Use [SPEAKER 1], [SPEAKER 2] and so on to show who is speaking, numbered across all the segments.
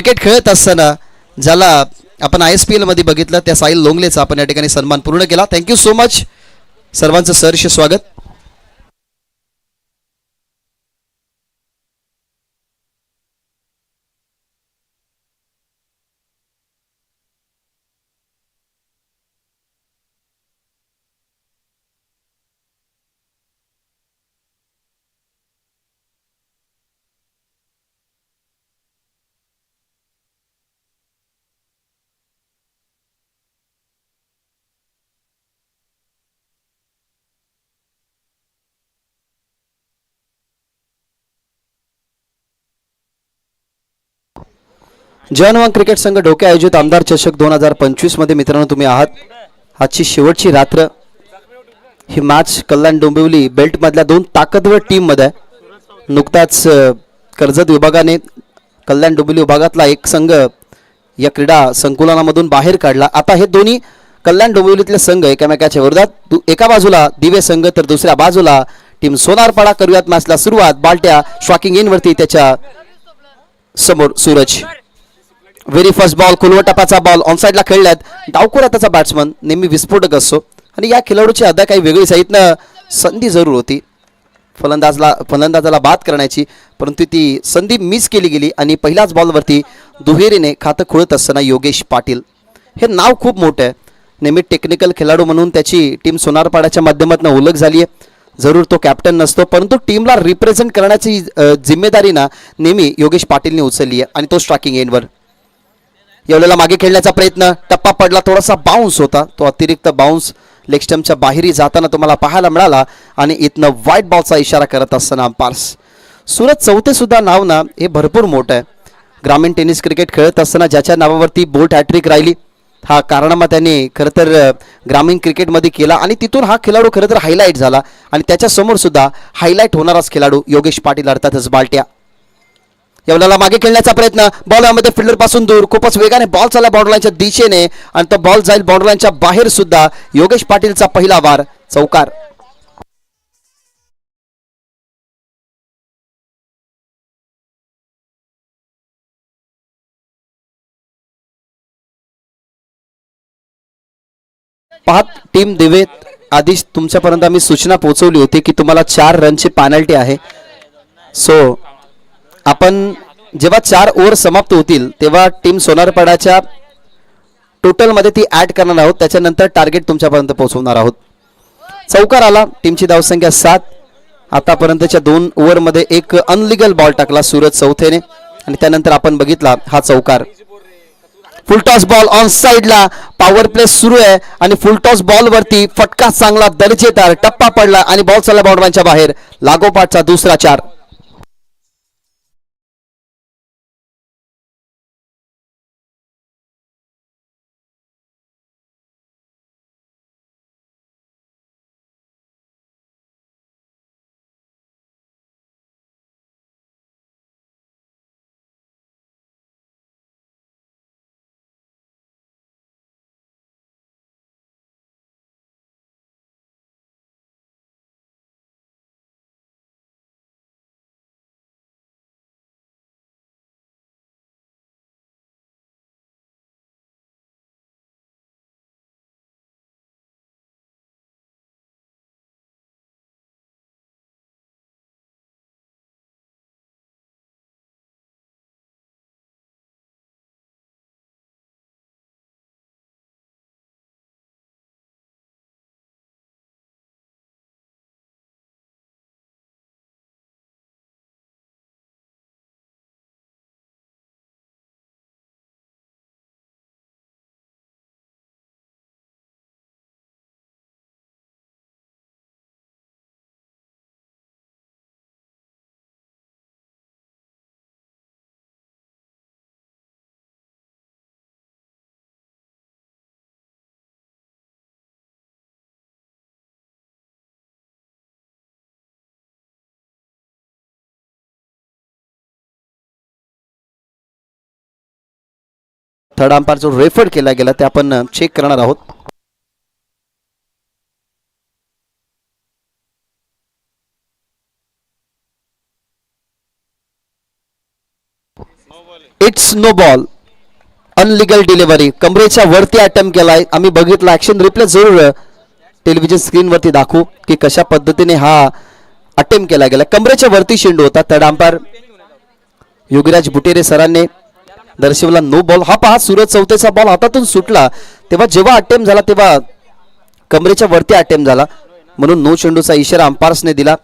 [SPEAKER 1] Cricket खेळत असताना ज्याला आपण ISPL मध्ये बघितलं त्या साहिल लोंगलेचा आपण या ठिकाणी सन्मान पूर्ण केला. Thank you so much. सर्वांचं सहर्ष स्वागत. जवान क्रिकेट संघ ढोके आयोजित आमदार चषक 2025 मध्ये मित्रांनो तुम्ही आहात. आजची शेवटची रात्र. ही मॅच कल्याण डोंबिवली बेल्ट मधल्या दोन ताकदवर टीम मध्ये. नुकताच कर्जत विभागाने कल्याण डोंबिवली विभागातला एक संघ या क्रीडा संकुलनामधून बाहेर काढला. आता हे दोन्ही कल्याण डोंबिवलीतले संघ एकमेकाच्या विरोधात. एका बाजूला दिवे संघ तर दुसऱ्या बाजूला टीम सोनारपाडा. करूयात मॅचला सुरुवात. बाल्ट्या शॉकिंग इन वरती त्याच्या समोर सूरज. व्हेरी फर्स्ट बॉल कुलवटपाचा बॉल ऑन साइडला खेळल्यात. डावखोर त्याचा बॅट्समन नेहमी विस्फोटक असतो आणि या खेळाडूची अदा काही वेगळी साईडनं संधी जरूर होती फलंदाजाला बाद करण्याची, परंतु ती संधी मिस केली गेली आणि पहिल्याच बॉलवरती दुहेरीने खातं खुळत असताना योगेश पाटील. हे नाव खूप मोठं आहे. नेहमी टेक्निकल खेळाडू म्हणून त्याची टीम सोनारपाड्याच्या माध्यमातून ओळख झाली आहे. जरूर तो कॅप्टन नसतो, परंतु टीमला रिप्रेझेंट करण्याची जिम्मेदारी ना नेहमी योगेश पाटीलने उचलली आहे आणि तो स्ट्रायकिंग एंडवर. एवढ्याला मागे खेळण्याचा प्रयत्न. टप्पा पडला. थोडासा बाउन्स होता. तो अतिरिक्त बाउन्स लेग स्टंपच्या बाहेरही जाताना तुम्हाला पाहायला मिळाला आणि इथनं व्हाईट बॉलचा इशारा करत असताना अंपायर्स. सूरज चौथे सुद्धा नाव ना हे भरपूर मोठं आहे. ग्रामीण टेनिस क्रिकेट खेळत असताना ज्याच्या नावावरती बोल्ट हॅट्रिक राहिली हा कारनामा त्याने खरं तर ग्रामीण क्रिकेटमध्ये केला आणि तिथून हा खेळाडू खरं तर हायलाईट झाला आणि त्याच्यासमोर सुद्धा हायलाईट होणाराच खेळाडू योगेश पाटील अर्थातच बाल्ट्या. एवढ्याला मागे खेळण्याचा प्रयत्न. बॉल यामध्ये फिल्डर पासून दूर. खूपच वेगाने बॉल चालला बॉर्डरलाईनच्या दिशेने आणि तो बॉल जाईल बॉर्डरलाईनच्या बाहेर सुद्धा. योगेश पाटीलचा पहिला वार चौकार. पाहत टीम दिवे आधीच तुमच्यापर्यंत आम्ही सूचना पोहोचवली होती की तुम्हाला 4 रनची पेनल्टी आहे. सो आपण जेव्हा 4 ओव्हर समाप्त होतील तेव्हा टीम सोनारपाड्याच्या टोटलमध्ये ती ॲड करणार आहोत. त्याच्यानंतर टार्गेट तुमच्यापर्यंत पोहोचवणार आहोत. चौकार आला. टीमची धावसंख्या 7. आतापर्यंतच्या 2 ओव्हरमध्ये एक अनलिगल बॉल टाकला सूरज चौथेने आणि त्यानंतर आपण बघितला हा चौकार. फुलटॉस बॉल ऑन साइडला. पॉवर प्ले सुरू आहे आणि फुलटॉस बॉल वरती फटका चांगला दर्जेदार. टप्पा पडला आणि बॉल चालला बॉर्डरलाईनच्या बाहेर. लागोपाठचा दुसरा 4. थर्ड अंपायर जो रेफर केला गेला ते आपण चेक करणार आहोत. इट्स नो बॉल, अनलिगल डिलिव्हरी, कमरेच्या वरती अटेम्प्ट केलाय. आम्ही बघितलं, ऍक्शन रिप्ले जरूर टेलिव्हिजन स्क्रीनवरती दाखवू की कशा पद्धतीने हा अटेम्प्ट केला गेला. कमरेच्या वरती चेंडू होता. थर्ड अंपायर योगीराज बुटेरे सरांनी दर्शवला नो बॉल. हा पहा, सूरज चौथेचा बॉल हातातून सुटला तेव्हा जेव्हा अटेम्प्ट झाला तेव्हा कमरेच्या वरती अटेम्प्ट झाला, म्हणून नो चेंडूचा इशारा अंपायर्सने दिला.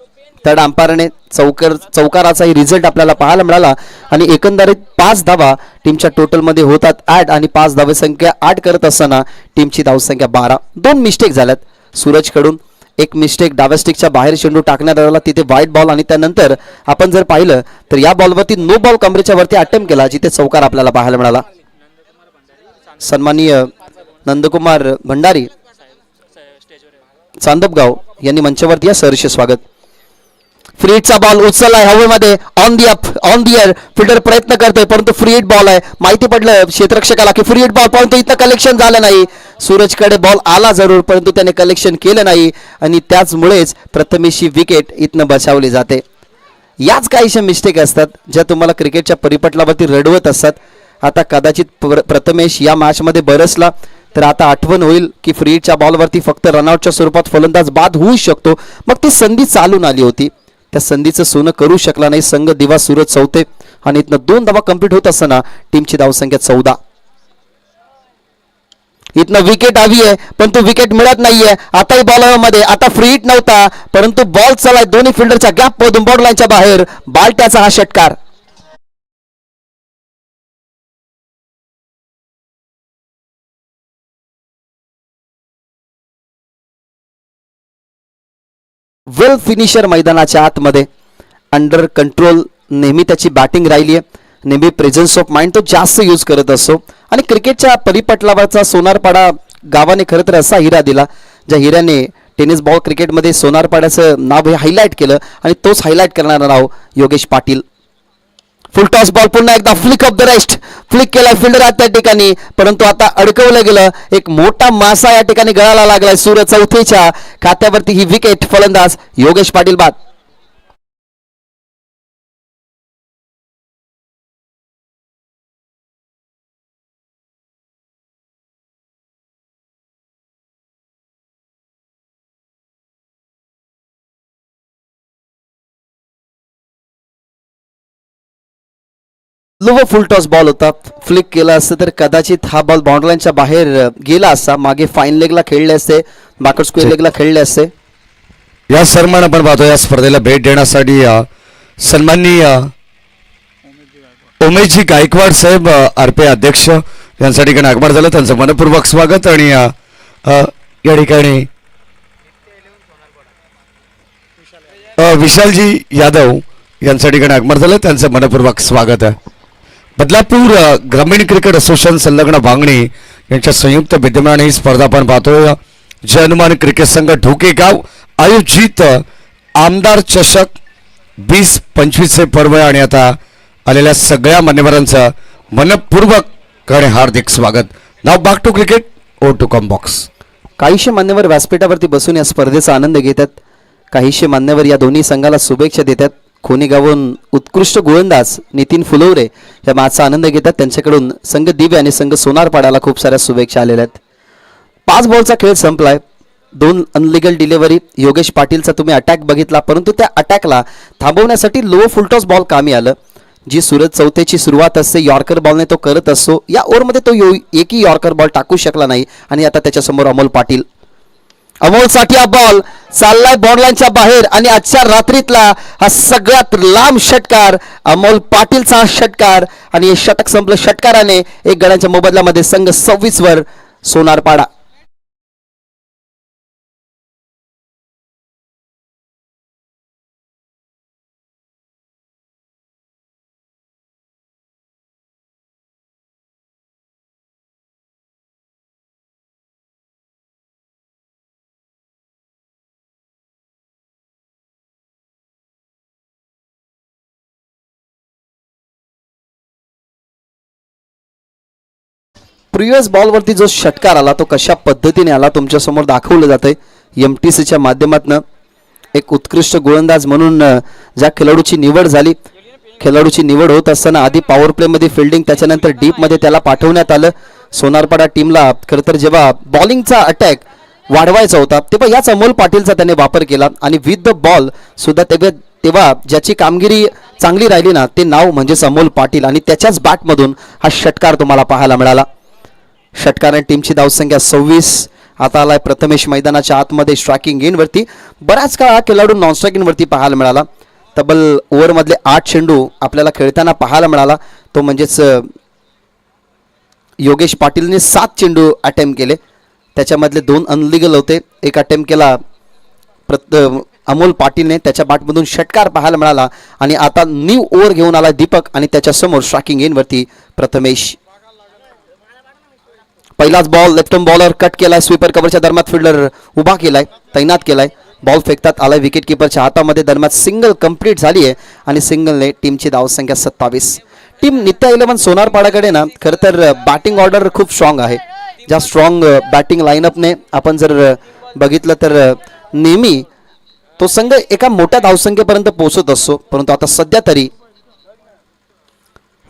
[SPEAKER 1] थर्ड अंपायरने चौकाराचाही रिझल्ट आपल्याला पाहायला मिळाला आणि एकंदरीत 5 धावा टीमच्या टोटलमध्ये होतात ॲड आणि 5 धावसंख्या 8 करत असताना टीमची धावसंख्या 12. 2 मिस्टेक झाल्यात सूरजकडून. एक मिस्टेक डाव्या स्टिकच्या बाहेर चेंडू टाकण्यात आला, तिथे वाईट बॉल, आणि त्यानंतर आपण जर पाहिलं तर या बॉलवरती नो बॉल कमरेच्या वरती अटेम्प्ट केला, जिथे चौकार आपल्याला पाहायला मिळाला. सन्माननीय नंदकुमार भंडारी चांदपगाव यांनी मंचावरती या सहर्ष स्वागत. फ्री हिटचा बॉल उचललाय हवेमध्ये, ऑन दी एअर फिल्डर प्रयत्न करतोय परंतु फ्री हिट बॉल आहे. माहिती पडलं क्षेत्ररक्षकाला की फ्री हिट बॉल, परंतु इथं कलेक्शन झालं नाही. सूरजकडे बॉल आला जरूर परंतु त्याने कलेक्शन केलं नाही आणि त्याचमुळेच प्रथमेशी विकेट इथनं बचावली जाते. याच काहीशा मिस्टेक असतात ज्या तुम्हाला क्रिकेटच्या परिपटलावरती रडवत असतात. आता कदाचित प्रथमेश या मॅचमध्ये बरसला तर आता आठवण होईल की फ्री हिटच्या बॉलवरती फक्त रनआउटच्या स्वरूपात फलंदाज बाद होऊ शकतो. मग ती संधी चालून आली होती, त्या संधीचं सोनं करू शकला नाही संघ दिवा सूरज चौथे आणि इथनं 2 धावा कंप्लीट होत असताना टीमची धावसंख्या 14. इथनं विकेट हवी आहे पण तो विकेट मिळत नाहीये. आताही बॉलमध्ये, आता फ्री हिट नव्हता परंतु बॉल चालाय दोन्ही फिल्डरच्या गॅप मधून बॉर्डर लाईनच्या बाहेर. बालट्याचा हा षटकार. वेल फिनिशर मैदानाच्या आतमध्ये, अंडर कंट्रोल, नेहमी त्याची बॅटिंग राहिली आहे, नेहमी प्रेझेन्स ऑफ माइंड तो जास्त यूज करत असतो आणि क्रिकेटच्या परिपटलावरचा सोनारपाडा गावाने खरं तर असा हिरा दिला ज्या हिऱ्याने टेनिस बॉल क्रिकेटमध्ये सोनारपाड्याचं नाव हे हायलाईट केलं आणि तोच हायलाईट करणारा नाव Yogesh Patil. Full toss ball पुन्हा एकदा flick off the wrist, flick केला फिल्डर त्या ठिकाणी परंतु आता अडकवलं गेलं. एक मोठा मासा या ठिकाणी गळाला लागलाय. सूरज चौथेच्या खात्यावरती ही विकेट. फलंदाज योगेश पाटील बाद. व फुल टॉस बॉल होता. फ्लिक केला असतं तर कदाचित हा बॉल बाउंड्रीलाईनच्या बाहेर गेला असता. मागे फाईन लेगला खेळले असते, बॅकवर्ड स्क्वेअर लेगला खेळले असते.
[SPEAKER 2] या सन्मान आपण पाहतो या स्पर्धेला भेट देण्यासाठी सन्माननीय उमेशजी गायकवाड साहेब आरपे अध्यक्ष यांच्या ठिकाणी आगमन झालं. त्यांचं मनपूर्वक स्वागत. आणि या ठिकाणी विशालजी यादव यांच्या ठिकाणी आगमन झालं. त्यांचं मनपूर्वक स्वागत आहे. बदलापूर ग्रामीण क्रिकेट असोसिएशन संलग्न वांगणी यांच्या संयुक्त विद्यमाने ही स्पर्धा आपण पाहतोय. जनमान क्रिकेट संघ ढोकेगाव आयोजित आमदार चषक 20-25 पर्व आहे आणि आता आलेल्या सगळ्या मान्यवरांचं मनपूर्वक आणि हार्दिक स्वागत. नाव back to cricket, O two come box.
[SPEAKER 1] काहीशे मान्यवर व्यासपीठावरती बसून या स्पर्धेचा आनंद घेतात. काहीशे मान्यवर या दोन्ही संघाला शुभेच्छा देतात. खोनेगावहून उत्कृष्ट गोलंदाज नितीन फुलवरे या मॅचचा आनंद घेतात. त्यांच्याकडून संघ दिव्य आणि संघ सोनारपाड्याला खूप साऱ्या शुभेच्छा आलेल्या आहेत. 5 बॉलचा खेळ संपलाय. 2 अनलिगल डिलिव्हरी. योगेश पाटीलचा तुम्ही अटॅक बघितला परंतु त्या अटॅकला थांबवण्यासाठी लो फुलटॉस बॉल कामी आलं. जी सूरज चौथेची सुरुवात असते यॉर्कर बॉलने तो करत असतो. या ओव्हरमध्ये तो एकही यॉर्कर बॉल टाकू शकला नाही आणि आता त्याच्यासमोर अमोल पाटील. अमोलसाठी हा बॉल चाललाय बॉर्डरलाईनच्या बाहेर आणि आजच्या रात्रीतला हा सगळ्यात लांब षटकार अमोल पाटीलचा हा षटकार आणि हे षटक संपलं षटकाराने. 1 गड्यांच्या मोबदल्यामध्ये संघ 26 वर सोनारपाडा. प्रिव्हियस बॉलवरती जो षटकार आला तो कशा पद्धतीने आला तुमच्या समोर दाखवलं जातंय. एमटीसीच्या माध्यमातून एक उत्कृष्ट गोलंदाज म्हणून ज्या खेळाडूची निवड झाली खेळाडूची निवड होत असताना आधी पॉवर प्ले मध्ये फिल्डिंग, त्याच्यानंतर डीप मध्ये त्याला पाठवण्यात आलं. सोनारपाडा टीमला खरं तर जेव्हा बॉलिंगचा अटॅक वाढवायचा होता तेव्हा याच अमोल पाटीलचा त्याने वापर केला आणि विथ द बॉल सुद्धा तेव्हा ज्याची कामगिरी चांगली राहिली ना ते नाव म्हणजेच अमोल पाटील आणि त्याच्याच बॅटमधून हा षटकार तुम्हाला पाहायला मिळाला. षटकाराने टीमची धावसंख्या 26. आता आलाय प्रथमेश मैदानाच्या आतमध्ये स्ट्रायकिंग इनवरती. बराच काळ हा खेळाडू नॉन स्ट्रायकिंग वरती पाहायला मिळाला. तब्बल ओव्हरमधले 8 चेंडू आपल्याला खेळताना पाहायला मिळाला. तो म्हणजेच योगेश पाटीलने 7 चेंडू अटेम्प्ट केले, त्याच्यामधले 2 अनलिगल होते. एक अटेम्प्ट केला अमोल पाटीलने, त्याच्या बॅटमधून षटकार पाहायला मिळाला. आणि आता न्यू ओव्हर घेऊन आला दीपक आणि त्याच्यासमोर स्ट्रायकिंग इनवरती प्रथमेश. पहिलाच बॉल लेफ्ट बॉलर कट केलाय, स्वीपर कव्हरच्या दरम्यान फिल्डर उभा केलाय, तैनात केलाय. बॉल फेकतात आलाय विकेट किपरच्या हातामध्ये. दरम्यान सिंगल कंप्लीट झाली आहे आणि सिंगलने टीमची धावसंख्या 27. टीम नित्या 11 सोनारपाडाकडे ना खरं तर बॅटिंग ऑर्डर खूप स्ट्रॉंग आहे. ज्या स्ट्रॉंग बॅटिंग लाईनअपने आपण जर बघितलं तर नेहमी तो संघ एका मोठ्या धावसंख्येपर्यंत पोहोचत असतो. परंतु आता सध्या तरी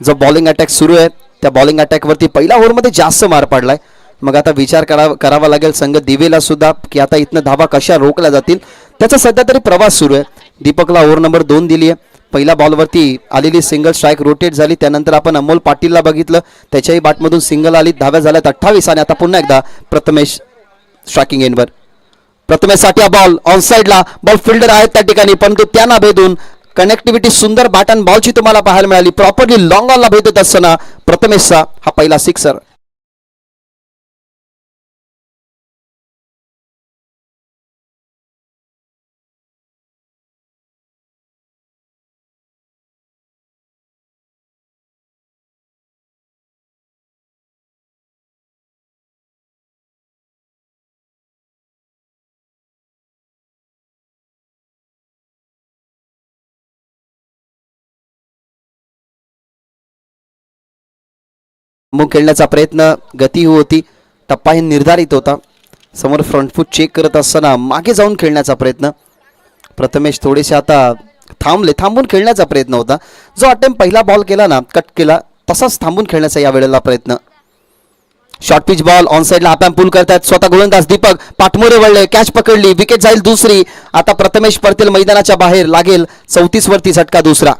[SPEAKER 1] जो बॉलिंग अटॅक सुरू आहे त्या बॉलिंग अटॅकवरती पहिल्या ओव्हरमध्ये जास्त मार पडलाय. मग आता विचार करावा लागेल संघ दिवेला सुद्धा की आता इथनं धावा कशा रोखल्या जातील, त्याचा सध्या तरी प्रवास सुरू आहे. दीपकला ओव्हर नंबर 2 दिली आहे. पहिल्या बॉलवरती आलेली सिंगल स्ट्राईक रोटेट झाली. त्यानंतर आपण अमोल पाटीलला बघितलं, त्याच्याही बॅटमधून सिंगल आली. धाव्या झाल्यात 28 आणि आता पुन्हा एकदा प्रथमेश स्ट्रायकिंग एंडवर. प्रथमेशसाठी हा बॉल ऑन साईडला, बॉल फिल्डर आहेत त्या ठिकाणी परंतु त्यांना भेदून कनेक्टिव्हिटी सुंदर बॅट अँड बॉलची तुम्हाला पाहायला मिळाली. प्रॉपरली लॉंग ऑनला भेटत असताना प्रथमेशचा हा पहिला सिक्सर. मुख खेळण्याचा प्रयत्न, गती होती, टप्पा हे निर्धारित होता. समोर फ्रंट फूट चेक करत असताना मागे जाऊन खेळण्याचा प्रयत्न. प्रथमेश थोडेसे आता थांबून खेळण्याचा प्रयत्न होता. जो अटेम्प्ट पहिला बॉल केला ना कट केला तसाच थांबून खेळण्याचा या वेळेला प्रयत्न. शॉर्ट पिच बॉल ऑन साईडला हापॅम पुल करतात स्वतः गोलंदाज दीपक, पाठमोरे वळले, कॅच पकडली, विकेट जाईल दुसरी. आता प्रथमेश परतील मैदानाच्या बाहेर, लागेल 34 वरती झटका दुसरा.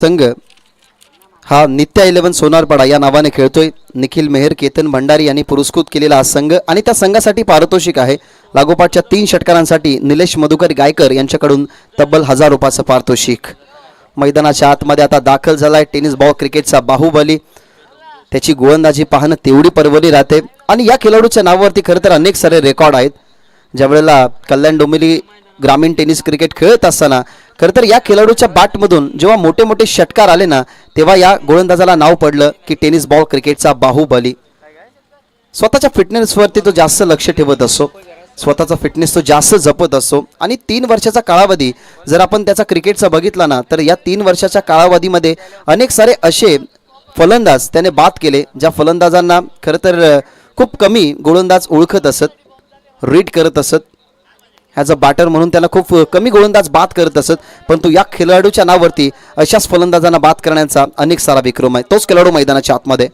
[SPEAKER 1] संघ हा नित्या 11 सोनारपाडा या नावाने खेळतोय. निखिल मेहर, केतन भंडारी यांनी पुरस्कृत केलेला हा संघ आणि त्या संघासाठी पारितोषिक आहे. लागोपाठच्या 3 षटकारांसाठी निलेश मधुकर गायकर यांच्याकडून तब्बल 1000 रुपयाचं पारितोषिक. मैदानाच्या आतमध्ये आता दाखल झालाय टेनिस बॉल क्रिकेटचा बाहुबली. त्याची गोलंदाजी पाहणं तेवढी परवली राहते आणि या खेळाडूच्या नावावरती खरं तर अनेक सारे रेकॉर्ड आहेत. ज्यावेळेला कल्याण डोंबिवली ग्रामीण टेनिस क्रिकेट खेळत असताना खरं तर या खेळाडूच्या बॅटमधून जेव्हा मोठे मोठे षटकार आले ना तेव्हा या गोलंदाजाला नाव पडलं की टेनिस बॉल क्रिकेटचा बाहुबली. स्वतःच्या फिटनेसवरती तो जास्त लक्ष ठेवत असतो, स्वतःचा फिटनेस तो जास्त जपत असतो आणि 3 वर्षाचा कालावधी जर आपण त्याचा क्रिकेटचा बघितला ना तर या 3 वर्षाच्या कालावधीमध्ये अनेक सारे असे फलंदाज त्याने बाद केले ज्या फलंदाजांना खरं तर खूप कमी गोलंदाज ओळखत असत, रीड करत असत. ॲज अ बॅटर म्हणून त्याला खूप कमी गोलंदाज बाद करत असत. परंतु या खेळाडूच्या नावावरती अशाच फलंदाजांना बाद करण्याचा अनेक सारा विक्रम आहे. तोच खेळाडू मैदानाच्या आतमध्ये.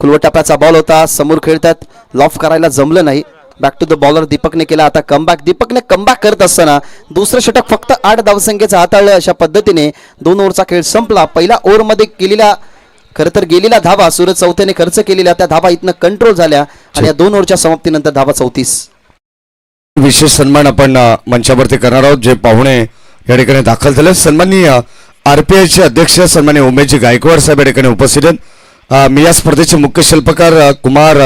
[SPEAKER 1] खुलवट टप्प्याचा बॉल होता, समोर खेळतात, लॉफ करायला जमलं नाही. बॅक टू द बॉलर दीपकने केला आता कमबॅक. दीपकने कमबॅक करत असताना दुसरं षटक फक्त 8 धावसंख्येचं हाताळलं. अशा पद्धतीने 2 ओव्हरचा खेळ संपला. पहिल्या ओव्हरमध्ये केलेल्या खरं तर गेलेल्या धावा सूरज चौथ्याने खर्च केलेल्या त्या धावा इथनं कंट्रोल झाल्या आणि या 2 ओव्हरच्या समाप्तीनंतर धावा 34.
[SPEAKER 2] विशेष सन्मान आपण मंचावरती करणार आहोत. जे पाहुणे या ठिकाणी दाखल झाले सन्माननीय RPIचे अध्यक्ष सन्माननीय उमेशजी गायकवाड साहेब या ठिकाणी उपस्थित आहेत. मी या स्पर्धेचे मुख्य शिल्पकार कुमार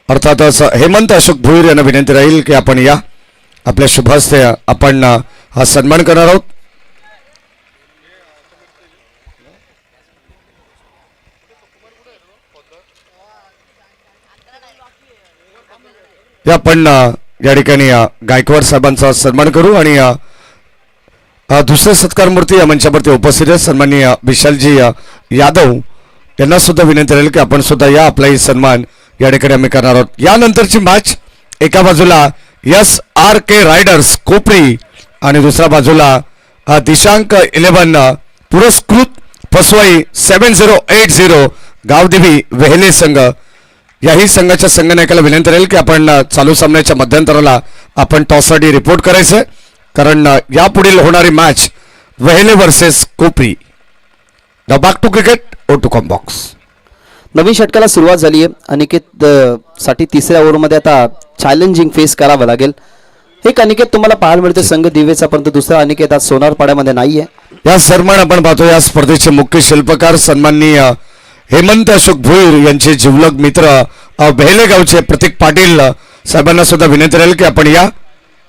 [SPEAKER 2] अर्थातच हेमंत अशोक भोईर यांना विनंती राहील की आपण या आपल्या शुभ हस्ते आपण हा सन्मान करणार आहोत. आपण या ठिकाणी गायकवाड साहेबांचा सन्मान करू आणि दुसरे सत्कार मूर्ती या मंचावरती उपस्थित आहेत सन्माननीय विशालजी यादव यांना सुद्धा विनंती राहील की आपण सुद्धा या आपलाही सन्मान या ठिकाणी आम्ही करणार आहोत. यानंतरची मॅच एका बाजूला SRK रायडर्स कोपरी आणि दुसऱ्या बाजूला दिशांक 11 पुरस्कृत फसवाई 7080 गावदेवी वेहले संघ. याही संघाच्या संघनायकाला विनंती राहील की आपण चालू सामन्याच्या मध्यंतराला आपण टॉससाठी रिपोर्ट करायचं कारण यापुढील होणारी match Vehle versus Kopri. The back to cricket O two com box.
[SPEAKER 1] नवीन षटकाला सुरुवात झाली आहे. अनिकेत साठी तिसऱ्या ओव्हरमध्ये आता चॅलेंजिंग फेस करावं लागेल. एक अनिकेत तुम्हाला पाहायला मिळते संघ दिवेचा, परंतु दुसरा अनिकेत आज सोनारपाड्यामध्ये नाहीये.
[SPEAKER 2] या सन्मान आपण पाहतो या स्पर्धेचे मुख्य शिल्पकार सन्माननीय हेमंत अशोक भोईर यांचे जिवलग मित्र बेहले गावचे प्रतीक पाटील साहेबांना सुद्धा विनंती राहील की आपण या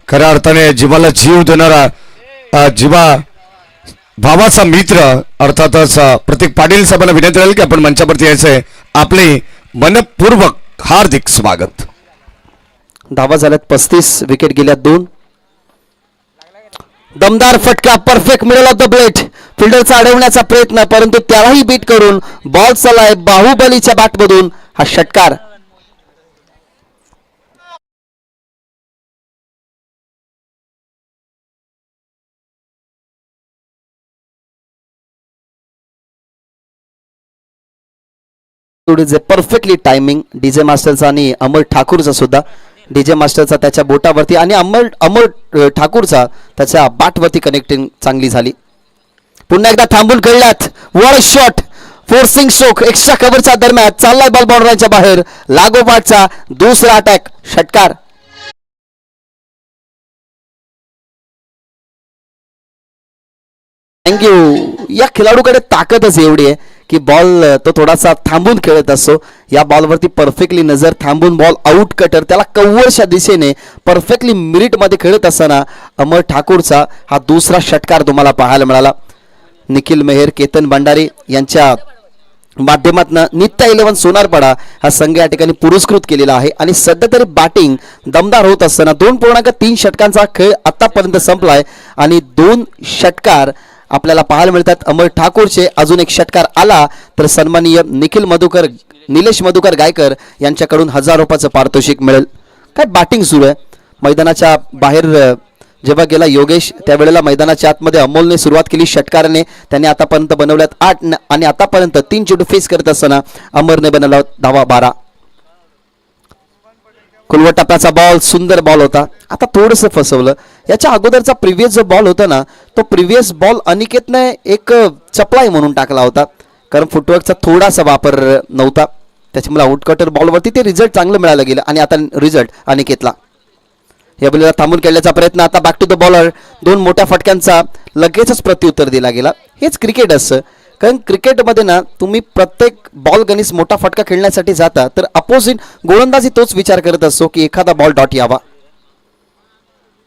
[SPEAKER 2] खऱ्या अर्थाने जीवाला जीव देणारा जीवा भावाचा मित्र अर्थातच प्रतीक पाटील साहेबांना विनंती राहील की आपण मंचावरती यायचे. आपले मनपूर्वक हार्दिक स्वागत.
[SPEAKER 1] धावा झाल्यात 35, विकेट गेल्यात 2. दमदार फटका, perfect middle of the plate. फिल्डरचा अडवण्याचा प्रयत्न, परंतु त्यालाही बीट करून बॉल चाललाय बाहुबलीच्या बॅटमधून हा षटकार. परफेक्टली टायमिंग डीजे मास्टरचा आणि अमर ठाकूरचा सुद्धा. डीजे मास्टरचा त्याच्या बोटावरती आणि अमर ठाकूरचा त्याच्या बॅटवरती कनेक्टिंग चांगली झाली. पुन्हा एकदा थांबून खेळल्यात. वर शॉट, फोर्सिंग स्ट्रोक, एक्स्ट्रा कव्हरच्या दरम्यान चाललाय बॉल बाउंड्रीच्या बाहेर. लागोपाठचा दुसरा अटॅक, षटकार. थँक्यू. या खेळाडूकडे ताकदच एवढी आहे की बॉल तो थोडासा थांबून खेळत असतो. या बॉलवरती परफेक्टली नजर थांबून बॉल आउट कटर त्याला कव्हरच्या दिशेने परफेक्टली मिरिटमध्ये खेळत असताना अमर ठाकूरचा हा दुसरा षटकार तुम्हाला पाहायला मिळाला. निखिल मेहर, केतन भंडारी यांच्या माध्यमातून नित्या 11 सोनारपाडा हा संघ या ठिकाणी पुरस्कृत केलेला आहे. आणि सध्या तरी बॅटिंग दमदार होत असताना 2.3 षटकांचा खेळ आतापर्यंत संपलाय आणि 2 षटकार आपल्याला पाहायला मिळतात. अमर ठाकूरचे अजून एक षटकार आला तर सन्माननीय निलेश मधुकर गायकर यांच्याकडून 1000 रुपयाचं पारितोषिक मिळेल. काय बॅटिंग सुरू आहे. मैदानाच्या बाहेर जेव्हा गेला योगेश त्यावेळेला मैदानाच्या आतमध्ये अमोलने सुरुवात केली षटकाराने. त्याने आतापर्यंत बनवल्यात 8 आणि आतापर्यंत 3 चेंडू फेस करत असताना अमरने बनवला धावा 12. कुलवट टप्प्याचा बॉल सुंदर बॉल होता. आता थोडंसं फसवलं. याच्या अगोदरचा प्रिव्हियस जो बॉल होता ना तो प्रिव्हियस बॉल अनिकेतने एक चपलाई म्हणून टाकला होता कारण फुटवर्कचा थोडासा वापर नव्हता. त्याच्यामुळे आउटकटर बॉलवरती ते रिझल्ट चांगलं मिळालं गेलं आणि आता रिझल्ट अनिकेतला. या बॉलला थांबून खेळण्याचा प्रयत्न. आता बॅक टू द बॉलर. 2 मोठ्या फटक्यांचा लगेचच प्रत्युत्तर दिला गेला. हेच क्रिकेट असतं कारण क्रिकेटमध्ये ना तुम्ही प्रत्येक बॉल गणित मोठा फटका खेळण्यासाठी जाता तर अपोजिट गोलंदाजी तोच विचार करत असतो की एखादा बॉल डॉट यावा.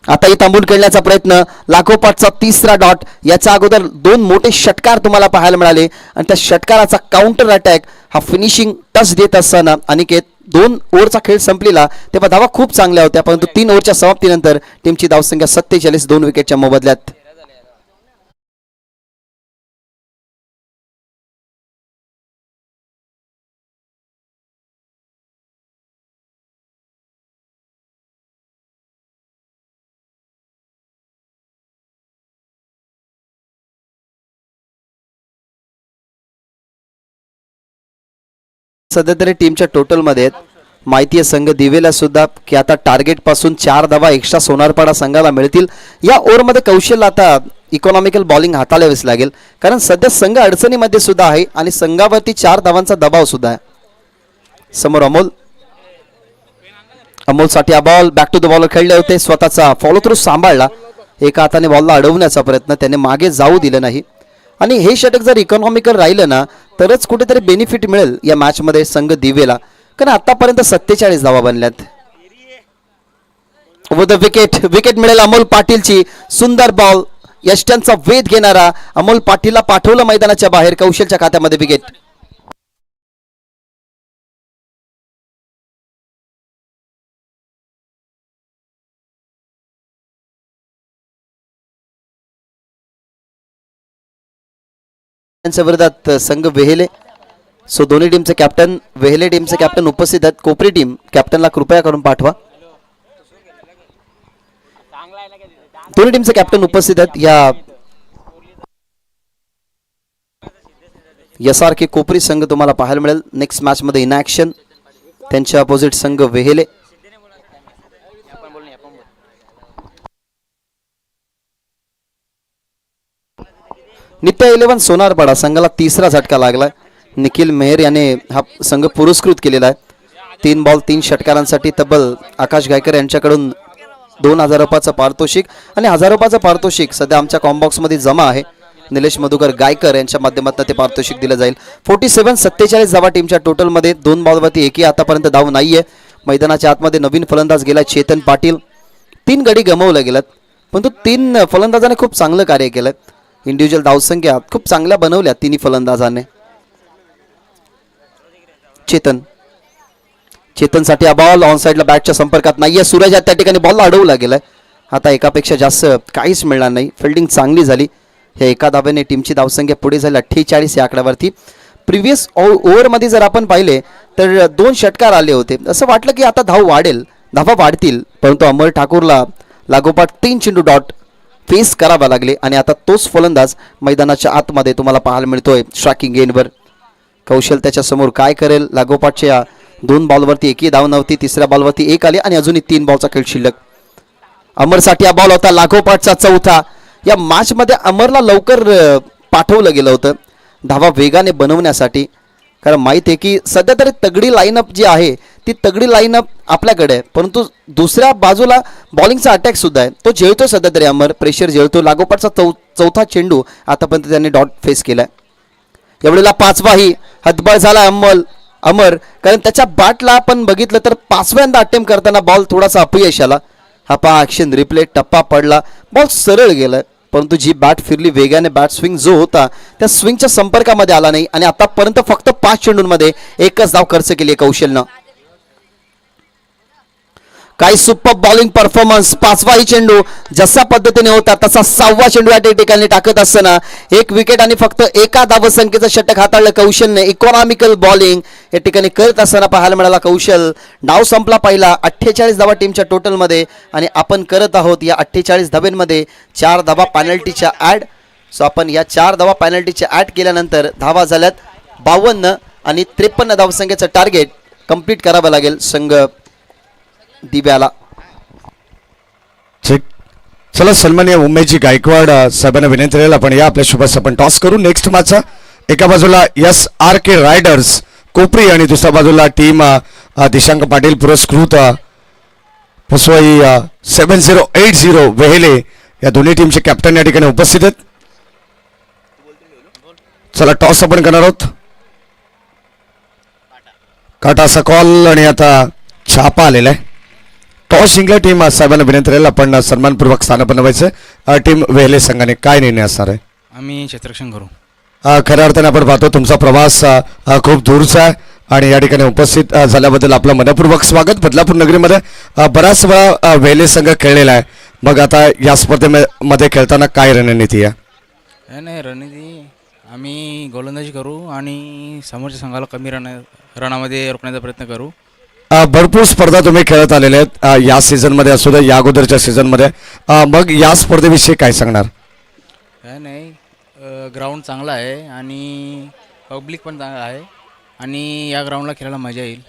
[SPEAKER 1] आताही थांबून खेळण्याचा प्रयत्न. लागोपाठचा तिसरा डॉट. याच्या अगोदर 2 मोठे षटकार तुम्हाला पाहायला मिळाले आणि त्या षटकाराचा काउंटर अटॅक हा फिनिशिंग टच देत असताना अनिकेत 2 ओव्हरचा खेळ संपलेला तेव्हा धावा खूप चांगल्या होत्या परंतु 3 ओव्हरच्या समाप्तीनंतर टीमची धावसंख्या 47 2 विकेटच्या मोबदल्यात. सध्या तरी टीमच्या टोटलमध्ये माहिती आहे संघ दिवेला सुद्धा की आता टार्गेट पासून 4 धावा एक्स्ट्रा सोनारपाडा संघाला मिळतील. या ओव्हरमध्ये कौशल्य आता इकॉनॉमिकल बॉलिंग हाताळावीच लागेल कारण सध्या संघ अडचणीमध्ये सुद्धा आहे आणि संघावरती 4 धावांचा दबाव सुद्धा आहे. समोर अमोलसाठी हा ball back to the bowler खेळले होते. स्वतःचा फॉलो थ्रू सांभाळला. एका हाताने बॉलला अडवण्याचा प्रयत्न त्याने मागे जाऊ दिलं नाही आणि हे षटक जर इकॉनॉमिकल राहिलं ना तरच कुठेतरी बेनिफिट मिळेल या मॅचमध्ये संघ दिवेला कारण आतापर्यंत 47 धावा बनल्यात. ओव्हर द विकेट मिळेल अमोल पाटीलची. सुंदर बॉल. यष्ट्यांचा वेध घेणारा अमोल पाटीलला पाठवलं मैदानाच्या बाहेर. कौशलच्या खात्यामध्ये विकेट. त्यांच्या विरोधात संघ वेहेले. सो दोन्ही टीमचे कॅप्टन, वेहेले टीमचे कॅप्टन उपस्थित आहेत. कोपरी टीम कॅप्टनला कृपया करून पाठवा. दोन्ही टीमचे कॅप्टन उपस्थित आहेत. या यासारखे कोपरी संघ तुम्हाला पाहायला मिळेल नेक्स्ट मॅच मध्ये इन ॲक्शन. त्यांच्या अपोजिट संघ वेहेले. नित्या 11 सोनारपाडा संघाला तिसरा झटका लागलाय. निखिल मेहर याने हा संघ पुरस्कृत केलेला आहे. 3 बॉल 3 षटकारांसाठी तब्बल आकाश गायकर यांच्याकडून 2000 रुपयाचं पारितोषिक आणि 1000 रुपयाचं पारितोषिक सध्या आमच्या कॉम्बॉक्स मध्ये जमा आहे. निलेश मधुकर गायकर यांच्या माध्यमातून ते पारितोषिक दिलं जाईल. 47-47 धावा टीमच्या टोटलमध्ये. 2 बॉलवरती एकही आतापर्यंत धाव नाहीये. मैदानाच्या आतमध्ये नवीन फलंदाज गेला चेतन पाटील. 3 गडी गमावल्या गेल्यात, परंतु 3 फलंदाजाने खूप चांगलं कार्य केलं. इंडिव्हिज्युअल धावसंख्या खूप चांगल्या बनवल्या तिन्ही फलंदाजाने. चेतनसाठी हा बॉल ऑन साईडला बॅटच्या संपर्कात नाहीये. सूरज त्या ठिकाणी बॉलला अडवला गेलाय. आता एकापेक्षा जास्त काहीच मिळणार नाही. फिल्डिंग चांगली झाली. या एका धाब्याने टीमची धावसंख्या पुढे झाली 48 या आकड्यावरती. प्रिव्हियस ओव्हरमध्ये जर आपण पाहिले तर 2 षटकार आले होते. असं वाटलं की आता धावा वाढतील, परंतु अमर ठाकूरला लागोपाठ 3 चेंडू डॉट फेस करावा लागले आणि आता तोच फलंदाज मैदानाच्या आतमध्ये तुम्हाला पाहायला मिळतोय स्ट्रायकिंग एंडवर. कौशल त्याच्या समोर काय करेल. लागोपाठच्या 2 बॉलवरती एकही धाव नव्हती. तिसऱ्या बॉलवरती 1 आली आणि अजूनही 3 बॉलचा खेळ शिल्लक. अमरसाठी हा बॉल होता लागोपाठचा चौथा. या मॅचमध्ये अमरला लवकर पाठवलं गेलं होतं धावा वेगाने बनवण्यासाठी, कारण माहीत आहे की सध्या तरी तगडी लाईनअप जी आहे ती तगडी लाईनअप आपल्याकडे आहे, परंतु दुसऱ्या बाजूला बॉलिंगचा अटॅक सुद्धा आहे. तो झेलतो सध्या तरी. अमर प्रेशर झेलतो. लागोपाठचा चौथा चेंडू आतापर्यंत त्यांनी डॉट फेस केलाय. यावेळेला 5वाही हतबल झाला अमर, कारण त्याच्या बॅटला आपण बघितलं तर 5व्यांदा अटेम्प्ट करताना बॉल थोडासा अपयश आला. हा पहा ॲक्शन रिप्ले. टप्पा पडला, बॉल सरळ गेलाय, परंतु जी बॅट फिरली वेगाने बॅट स्विंग जो होता त्या स्विंगच्या संपर्कामध्ये आला नाही आणि आतापर्यंत फक्त 5 चेंडूंमध्ये एकच धाव खर्च केली कौशलनं. काही सुपर बॉलिंग परफॉर्मन्स. 5वाही चेंडू जसा पद्धतीने होता तसा 6वा चेंडू या ठिकाणी टाकत असताना 1 विकेट आणि फक्त एका धावसंख्येचं षटक हाताळलं कौशलने. इकॉनॉमिकल बॉलिंग या ठिकाणी करत असताना पाहायला मिळाला कौशल. डाव संपला पहिला. 48 धावा टीमच्या टोटलमध्ये आणि आपण करत आहोत या 48 धाब्यांमध्ये 4 धावा पेनल्टीच्या ॲड. सो आपण या 4 धावा पेनल्टीच्या ॲड केल्यानंतर धावा झाल्यात 52 आणि 53 धावसंख्येचं टार्गेट कंप्लीट करावं लागेल संघ दिव्याला.
[SPEAKER 2] चला सन्मान्य उमेशजी गायकवाड साहेबांना विनंती राहील आपण या आपल्या शुभास आपण टॉस करू नेक्स्ट मॅचचा. एका बाजूला SRK रायडर्स कोपरी आणि दुसऱ्या बाजूला टीम दिशांक पाटील पुरस्कृत पुसवाई 7080 वेहेले या दोन्ही टीमचे कॅप्टन या ठिकाणी उपस्थित आहेत. चला टॉस आपण करणार आहोत. काटाचा कॉल आणि आता छापा आलेला आहे. टॉस जिंकला टीम साहेबांना विनंती राहील आपण सन्मानपूर्वक स्थान बनवायचं. टीम वेहेले संघाने काय निर्णय असणार आहे?
[SPEAKER 3] आम्ही क्षेत्ररक्षण करू.
[SPEAKER 2] खऱ्या अर्थाने आपण पाहतो तुमचा प्रवास खूप दूरचा आहे आणि या ठिकाणी उपस्थित झाल्याबद्दल आपलं मनपूर्वक स्वागत. बदलापूर नगरीमध्ये बराच वेळा वेहेले संघ खेळलेला आहे. मग आता या स्पर्धेमध्ये खेळताना काय रणनीती आहे?
[SPEAKER 3] नाही रणनीती आम्ही गोलंदाजी करू आणि समोरच्या संघाला कमी रनामध्ये रोखण्याचा प्रयत्न करू.
[SPEAKER 2] भरपूर स्पर्धा तुम्ही खेळत आलेल्या आहेत या सीझनमध्ये असू द्या या अगोदरच्या सीझनमध्ये. मग या स्पर्धेविषयी काय सांगणार?
[SPEAKER 3] काय नाही, ग्राउंड चांगला आहे आणि पब्लिक पण चांगला आहे आणि या ग्राउंडला खेळायला मजा येईल.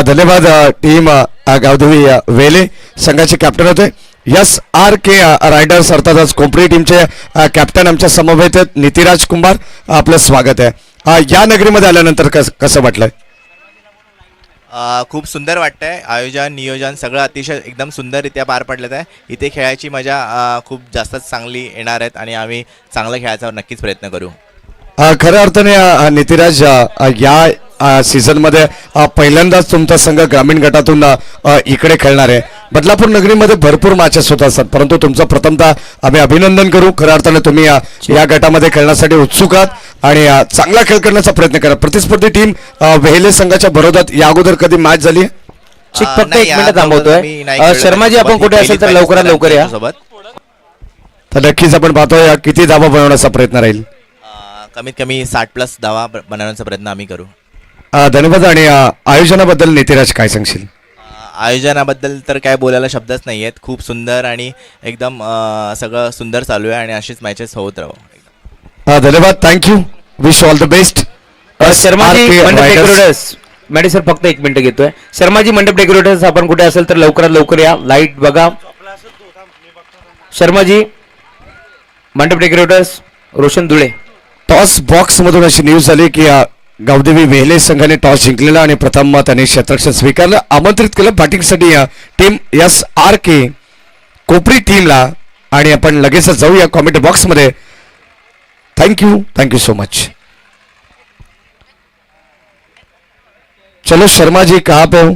[SPEAKER 2] धन्यवाद. टीम गावदेवी वेले संघाचे कॅप्टन होते. SRK रायडर्स अर्थातच कोपरी टीमचे कॅप्टन आमच्या समवेत आहेत नितिराज कुंभार. आपलं स्वागत आहे. या नगरीमध्ये आल्यानंतर कसं वाटलंय?
[SPEAKER 4] खूप सुंदर वाटतंय. आयोजन नियोजन सगळं अतिशय एकदम सुंदररित्या पार पडलं आहे. इथे खेळायची मजा खूप जास्तच चांगली येणार आहेत आणि आम्ही चांगलं खेळायचा नक्कीच प्रयत्न करू.
[SPEAKER 2] खऱ्या अर्थाने नितिराज या सीझनमध्ये पहिल्यांदाच तुमचा संघ ग्रामीण गटातून इकडे खेळणार आहे. बदलापूर नगरीमध्ये भरपूर मॅचेस होत असतात, परंतु तुमचं प्रथमतः आम्ही अभिनंदन करू. खऱ्या अर्थाने तुम्ही या गटामध्ये खेळण्यासाठी उत्सुक आहात आणि चांगला खेळ करण्याचा प्रयत्न करा. प्रतिस्पर्धी टीम वेहेले संघाच्या विरोधात या अगोदर कधी मॅच झाली?
[SPEAKER 5] फक्त 1 मिनिट थांबवतोय. शर्माजी आपण कुठे असेल तर लवकरात लवकर या.
[SPEAKER 2] तर नक्कीच आपण पाहतोय किती धावा बनवण्याचा प्रयत्न राहील.
[SPEAKER 4] कमीत कमी 60+ धावा बनवण्याचा प्रयत्न आम्ही करू.
[SPEAKER 2] धन्यवाद. आणि आयोजनाबद्दल नितीराज काय सांगशील?
[SPEAKER 4] आयोजनाबद्दल तर काय बोलायला शब्दच नाही आहेत. खूप सुंदर आणि एकदम सगळं सुंदर चालू आहे आणि अशीच मॅचेस होत राहू.
[SPEAKER 2] धन्यवाद. Thank you. Wish all the best.
[SPEAKER 5] Sharmaji मंडप डेकोरेटर्स मॅडी सर फक्त 1 मिनिट घेतोय. शर्माजी मंडप डेकोरेटर्स आपण कुठे असेल तर लवकरात लवकर या. लाईट बघा. शर्माजी मंडप decorators Roshan Dhule.
[SPEAKER 2] Toss box मधून अशी न्यूज झाली की गावदेवी वेहले संघाने टॉस जिंकलेला आणि प्रथम त्यांनी क्षेत्ररक्षण स्वीकारलं. आमंत्रित केलं बॅटिंगसाठी टीम SRK कोपरी टीमला. आणि आपण लगेचच जाऊया कॉमेंट बॉक्समध्ये. Thank you so much. चलो शर्मा जी कहाँ पे हो?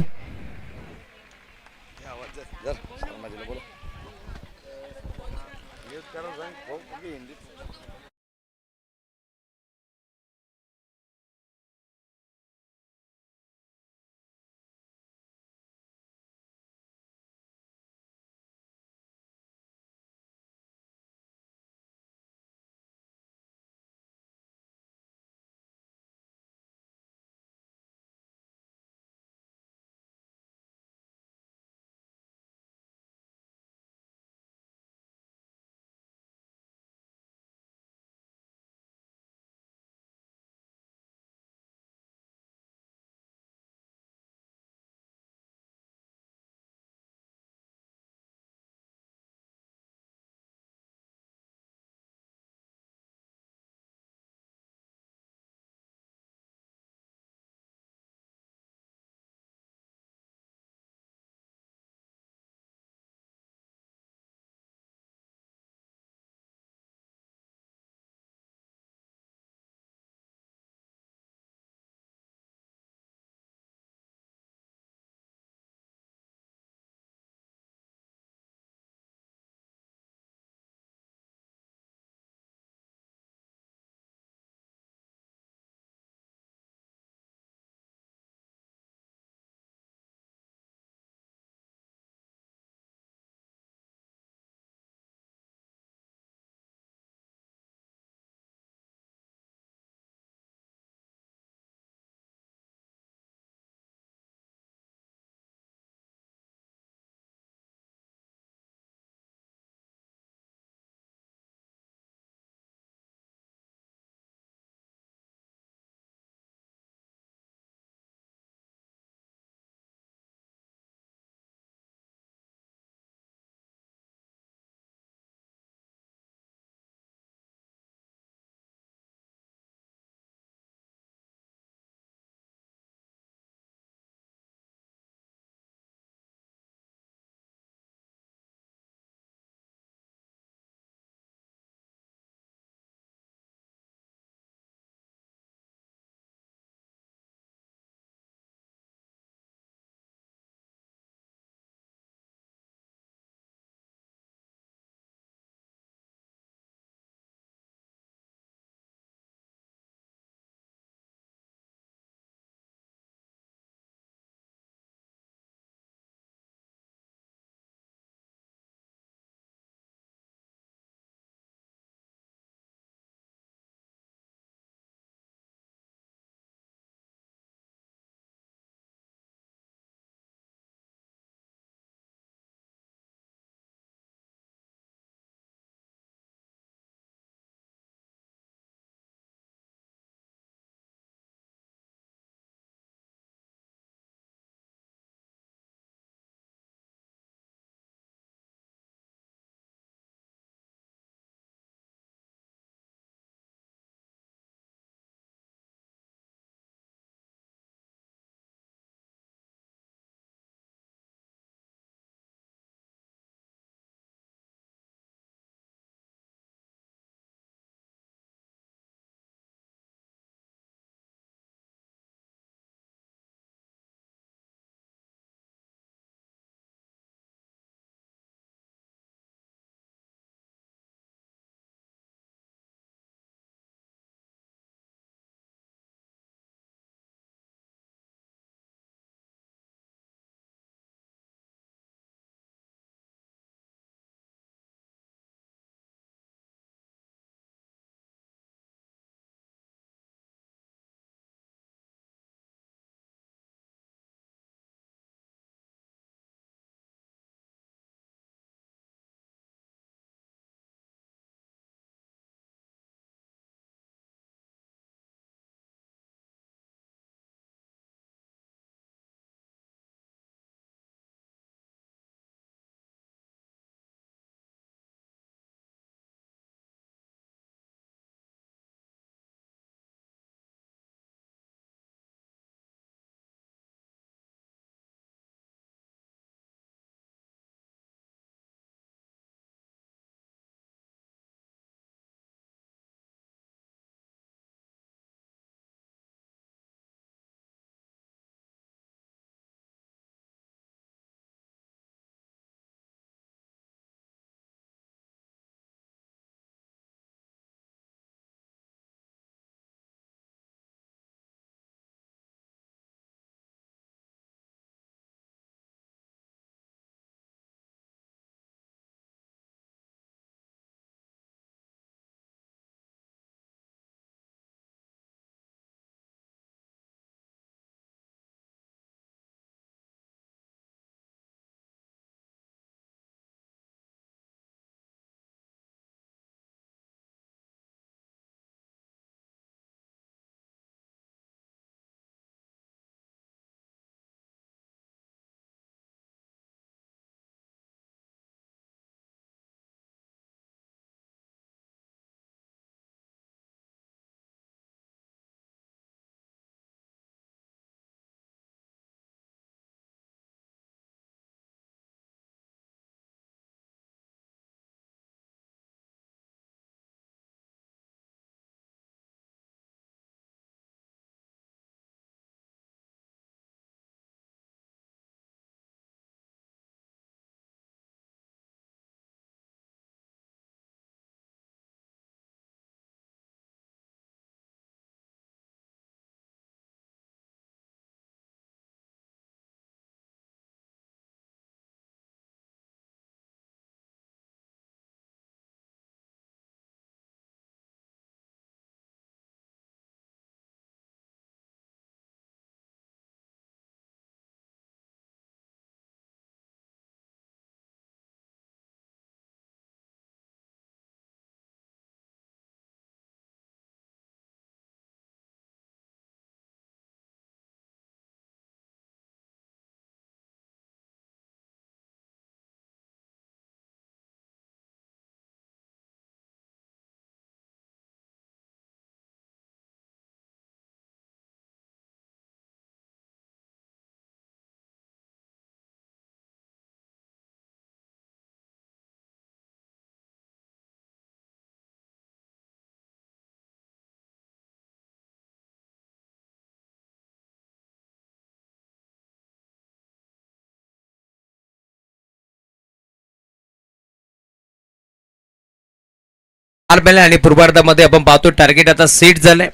[SPEAKER 5] बालबेल आणि पूर्वार्धामध्ये आपण पाहतो टार्गेट आता सेट झालंय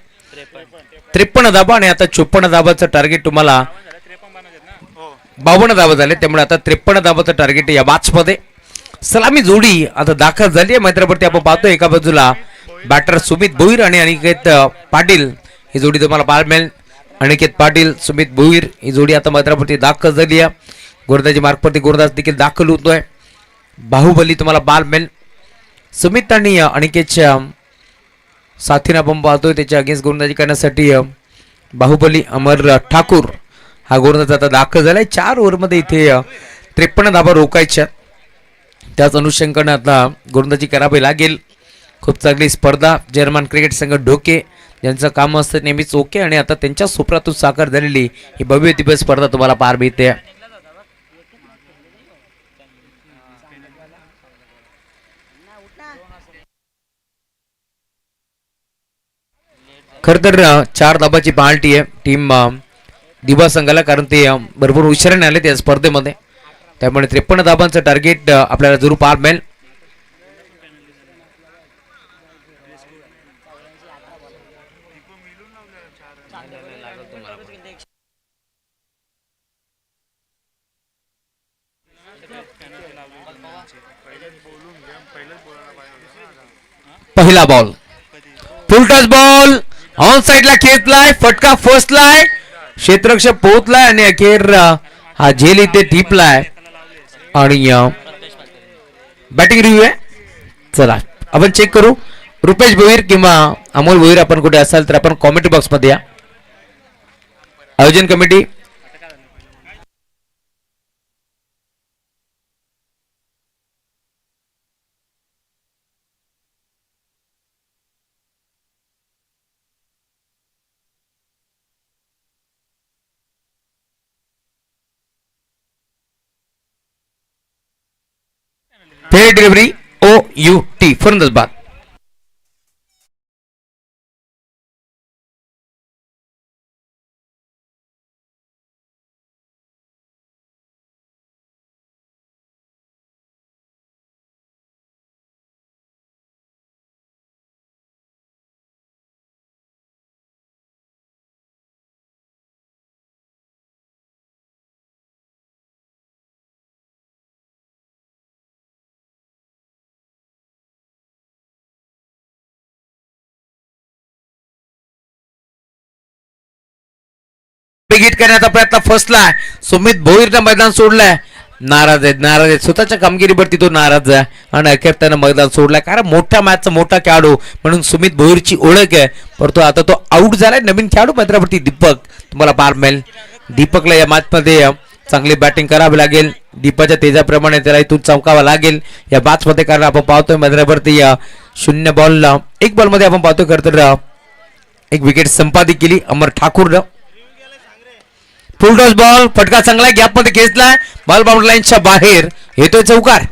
[SPEAKER 5] 53 धाबा आणि आता 54 धाबाचं टार्गेट तुम्हाला 52 धाबा झाले, त्यामुळे आता 53 धाबाचं टार्गेट या मॅचमध्ये. सलामी जोडी आता दाखल झाली आहे मैदानावरती. आपण पाहतो एका बाजूला बॅटर सुमित भोईर आणि अनिकेत पाटील ही जोडी तुम्हाला पाहायला मिळेल. अनिकेत पाटील सुमित भोईर ही जोडी आता मैदानावरती दाखल झाली आहे. गोरदाची मार्गवरती गोरदास देखील दाखल होतोय. बाहुबली तुम्हाला पाहायला मिळेल. सुमित आणि अनिकेतच्या साथीने आपण पाहतोय त्याच्या अगेन्स्ट गोलंदाजी करण्यासाठी बाहुबली अमर ठाकूर हा गोलंदाज आता दाखल झालाय. 4 ओव्हरमध्ये इथे 53 धाबा रोखायच्या. त्याच अनुषंगाने आता गोलंदाजी करावी लागेल. खूप चांगली स्पर्धा. जर्मन क्रिकेट संघ ढोके ज्यांचं काम असतं नेहमीच ओके आणि आता त्यांच्या सुप्रातून साकार झालेली ही भव्य दिव्य स्पर्धा तुम्हाला पार मिळते. खर तर 4 धाबाची पार्टी आहे टीम दिवा संघाला, कारण ते भरपूर उशिराने आले त्या स्पर्धेमध्ये, त्यामुळे 53 धाबांचं टार्गेट आपल्याला जरूर पार मिळेल. पहिला ball full touch ball on साइडला खेचलाय, फटका फसलाय, क्षेत्ररक्षक पोहोचलाय आणि अखेर हा झेल इथे टिपलाय आणि बॅटिंग रिव्ह्यू आहे. चला आपण चेक करू. रुपेश भोईर किंवा अमोल भोईर आपण कुठे असाल तर आपण कॉमेंट बॉक्स मध्ये या. आयोजन कमिटी फेर डिलिव्हरी OUT फरंदाज. हिट करण्याचा प्रयत्न फसलाय. सुमित भोईरनं मैदान सोडलंय. नाराज आहेत स्वतःच्या कामगिरीवरती तो नाराज आहे आणि अखेर त्यानं मैदान सोडलाय. कारण मोठ्या मॅचचा मोठा खेळाडू म्हणून सुमित भोईरची ओळख आहे, परंतु आता तो आउट झालाय. नवीन खेळाडू मैदानावरती दीपक तुम्हाला पार मिळेल. दीपकला या मॅच मध्ये चांगली बॅटिंग करावी लागेल. दीपाच्या तेजाप्रमाणे त्याला इथून चमकावा लागेल या मॅच मध्ये, कारण आपण पाहतोय मैदानावरती 0 बॉलला 1 बॉल मध्ये आपण पाहतोय खरं तर एक विकेट संपादित केली अमर ठाकूरनं. फुल टॉस बॉल, फटका चांगला गॅप मध्ये खेचलाय, बॉल बाउंड्री लाईनच्या बाहेर येतोय चौकार.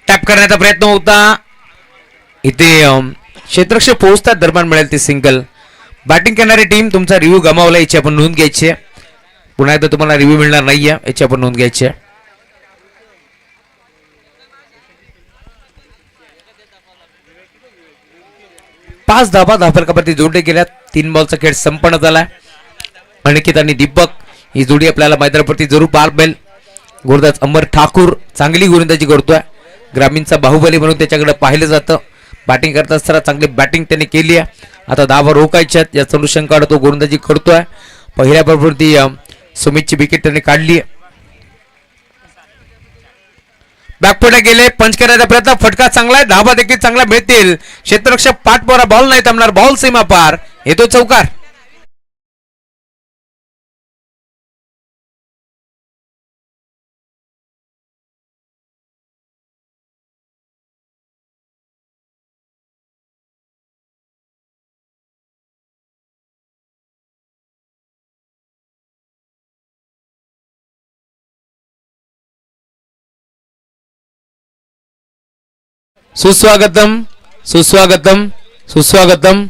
[SPEAKER 5] टॅप करण्याचा प्रयत्न होता. इथे क्षेत्ररक्षक पोहोचतात दरम्यान मिळेल ती सिंगल. बॅटिंग करणारी टीम तुमचा रिव्ह्यू गमावला याची आपण नोंद घ्यायची आहे. पुन्हा एकदा तुम्हाला रिव्ह्यू मिळणार नाहीये याची आपण नोंद घ्यायची आहे. पाच धाबा धाफलकावरती जोडले गेल्यात. 3 बॉलचा खेळ संपन्न झालाय. अनिकेत आणि दीपक ही जोडी आपल्याला मैदानावरती जरूर पार मिळेल. गोलंदाज अमर ठाकूर चांगली गोलंदाजी करतोय. ग्रामीणचा बाहुबली म्हणून त्याच्याकडे पाहिलं जातं. बॅटिंग करत असताना चांगली बॅटिंग त्यांनी केली आहे. आता धावा रोखायच्यात या अनुषंगाने तो गोलंदाजी करतोय. पहिल्या बॉलवरती सुमितची विकेट त्यांनी काढली आहे. बॅकफुटला गेले, पंच करायचा प्रयत्न, फटका चांगला आहे, धाबा देखील चांगला मिळतील. क्षेत्ररक्षक पाठपोरा, बॉल नाही थांबणार, बॉल सीमा पार, येतो चौकार. सुस्वागतम सुस्वागतम सुस्वागतम.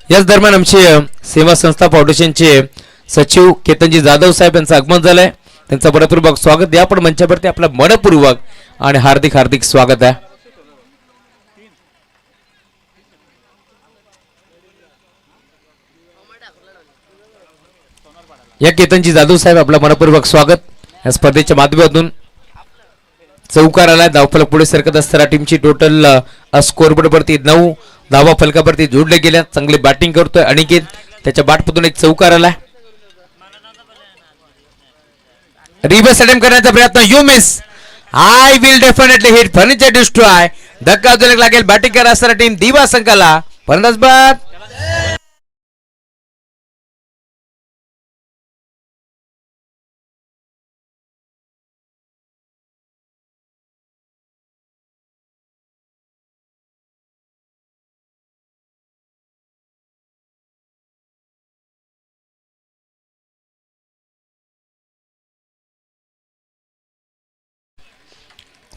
[SPEAKER 5] याच दरम्यान आमचे सेवा संस्था फाउंडेशनचे सचिव केतनजी जाधव साहेब यांचं आगमन झालंय. त्यांचं मनपूर्वक स्वागत द्या. पण मंचावरती आपलं मनपूर्वक आणि हार्दिक हार्दिक स्वागत आहे. या केतनजी जाधव साहेब आपलं मनपूर्वक स्वागत. या स्पर्धेच्या माध्यमातून चौकार आला, धावफलक पुढे सरकत असताना टीमची टोटल स्कोअरबोर्ड वरती 9 धावा फलकावरती जोडले गेल्या. चांगली बॅटिंग करतोय अनिकेत, त्याच्या बॅटमधून एक चौकार आला. रिव्हर्स अटेम्प्ट करण्याचा प्रयत्न, you miss. I will definitely hit, furniture destroy. धक्का अजून एक लागेल. बॅटिंग करत असताना टीम दिवा संघाला फलंदाज बाद.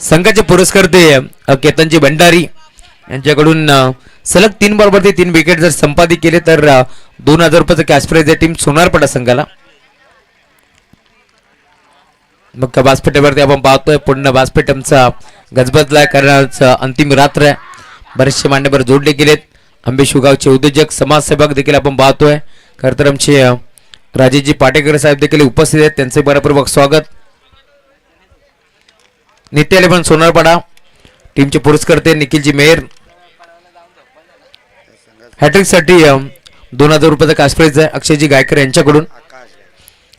[SPEAKER 5] संघाचे पुरस्कर्ते केतनजी भंडारी यांच्याकडून सलग 3 बॉलवरती 3 विकेट जर संपादित केले तर 2000 रुपयाचं कॅश प्राइज आहे टीम सोनारपाडा संघाला. मग बासपेठेवरती आपण पाहतोय पुन्हा बासपेठमचा गजबजला करण्याचा अंतिम रात्र आहे. बरेचसे मान्यवर जोडले गेलेत. आंबेशुगावचे उद्योजक समाजसेवक देखील आपण पाहतोय. खरं तर आमचे राजेशजी पाटेकर साहेब देखील उपस्थित आहेत, त्यांचे मनपूर्वक स्वागत. नित्य 11 सोनारपाडा टीमचे पुरस्कर्ते निखिलजी मेहर, हॅट्रिक साठी 2000 रुपयाचा कॅश प्राइज आहे. अक्षयजी गायकर यांच्याकडून,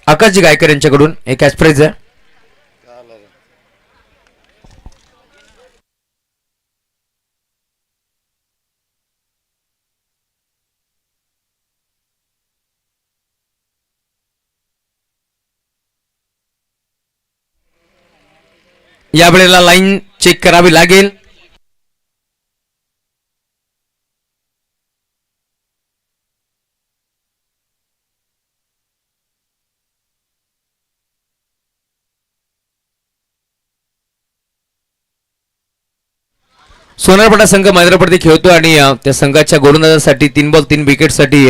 [SPEAKER 5] आकाशजी गायकर यांच्याकडून एक कॅश प्राइज आहे. या वेळेला लाईन चेक करावी लागेल. सोनारपाडा संघ मैदानावरती खेळतो आणि त्या संघाच्या गोलंदाजासाठी 3 बॉल 3 विकेट साठी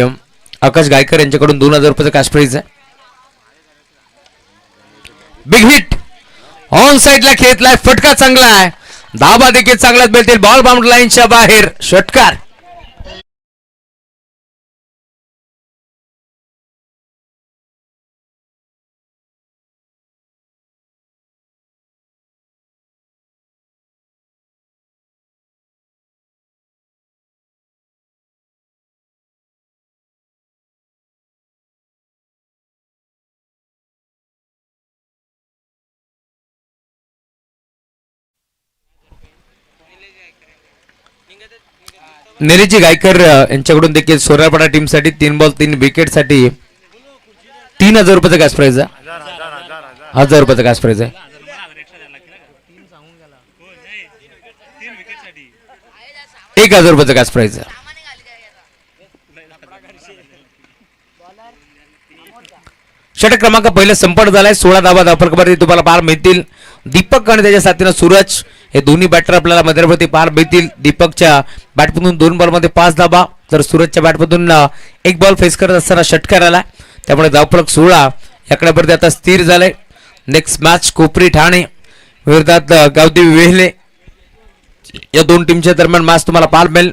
[SPEAKER 5] आकाश गायकर यांच्याकडून 2000 रुपयाचा कॅश प्राइज आहे. बिग हिट ऑन साइडला खेळतलाय, फटका चांगला आहे, धाबा देखील चांगलाच मिळतील. बॉल बाउंड लाईनच्या बाहेर, षटकार. निलेशजी गायकर यांच्याकडून देखील सोनारपाडा टीम साठी 3 बॉल 3 विकेट साठी 3000 रुपयाचा कॅश प्राइज आहे. 1000 रुपयाचा कॅश प्राइज आहे. एक 1000 रुपयाचा कॅश प्राइज आहे. षटक क्रमांक पहिला संपन्न झालाय. 16 धावा धावफलकावरती तुम्हाला पार मिळतील. दीपक आणि त्याच्या साथीनं सूरज हे दोन्ही बॅटर आपल्याला मध्यवरती पार मिळतील. दीपकच्या बॅटमधून 2 बॉलमध्ये 5 धावा, तर सूरजच्या बॅटमधून 1 बॉल फेस करत असताना षटकार आला. त्यामुळे धावफलक 16 याकड्यावरती आता स्थिर झालंय. नेक्स्ट मॅच कोपरी ठाणे विरोधात गावदेवी वेहले या दोन टीमच्या दरम्यान मॅच तुम्हाला पार मिळेल.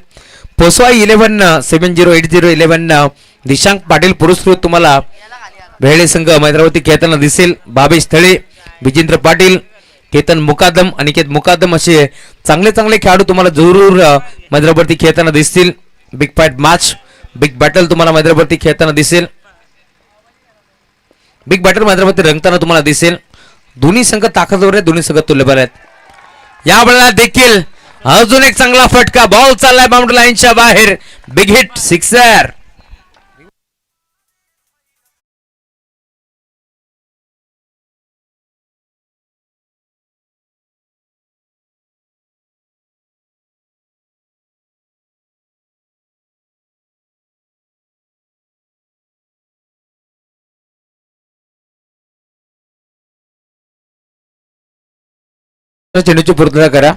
[SPEAKER 5] पोसवाई 11 708011 दिशांक पाटील पुरस्कृत तुम्हाला वेहळे संघ मैदानावरती खेळताना दिसेल. बाबेश थळे, विजेंद्र पाटील, केतन मुकादम, अनिकेत मुकादम असे चांगले चांगले खेळाडू तुम्हाला जरूर मैदानावरती खेळताना दिसतील. Big fight match, big battle तुम्हाला मैदानावरती खेळताना दिसेल. बिग बॅटल मैदानावरती रंगताना तुम्हाला दिसेल. दोन्ही संघ ताकदवर आहेत, दोन्ही संघ तुल्यबळ आहेत. या बॉलला देखील अजून एक चांगला फटका. बॉल चाललाय बाउंड्री लाईनच्या बाहेर. Big hit, sixer. चेंडूची पूर्तता करा.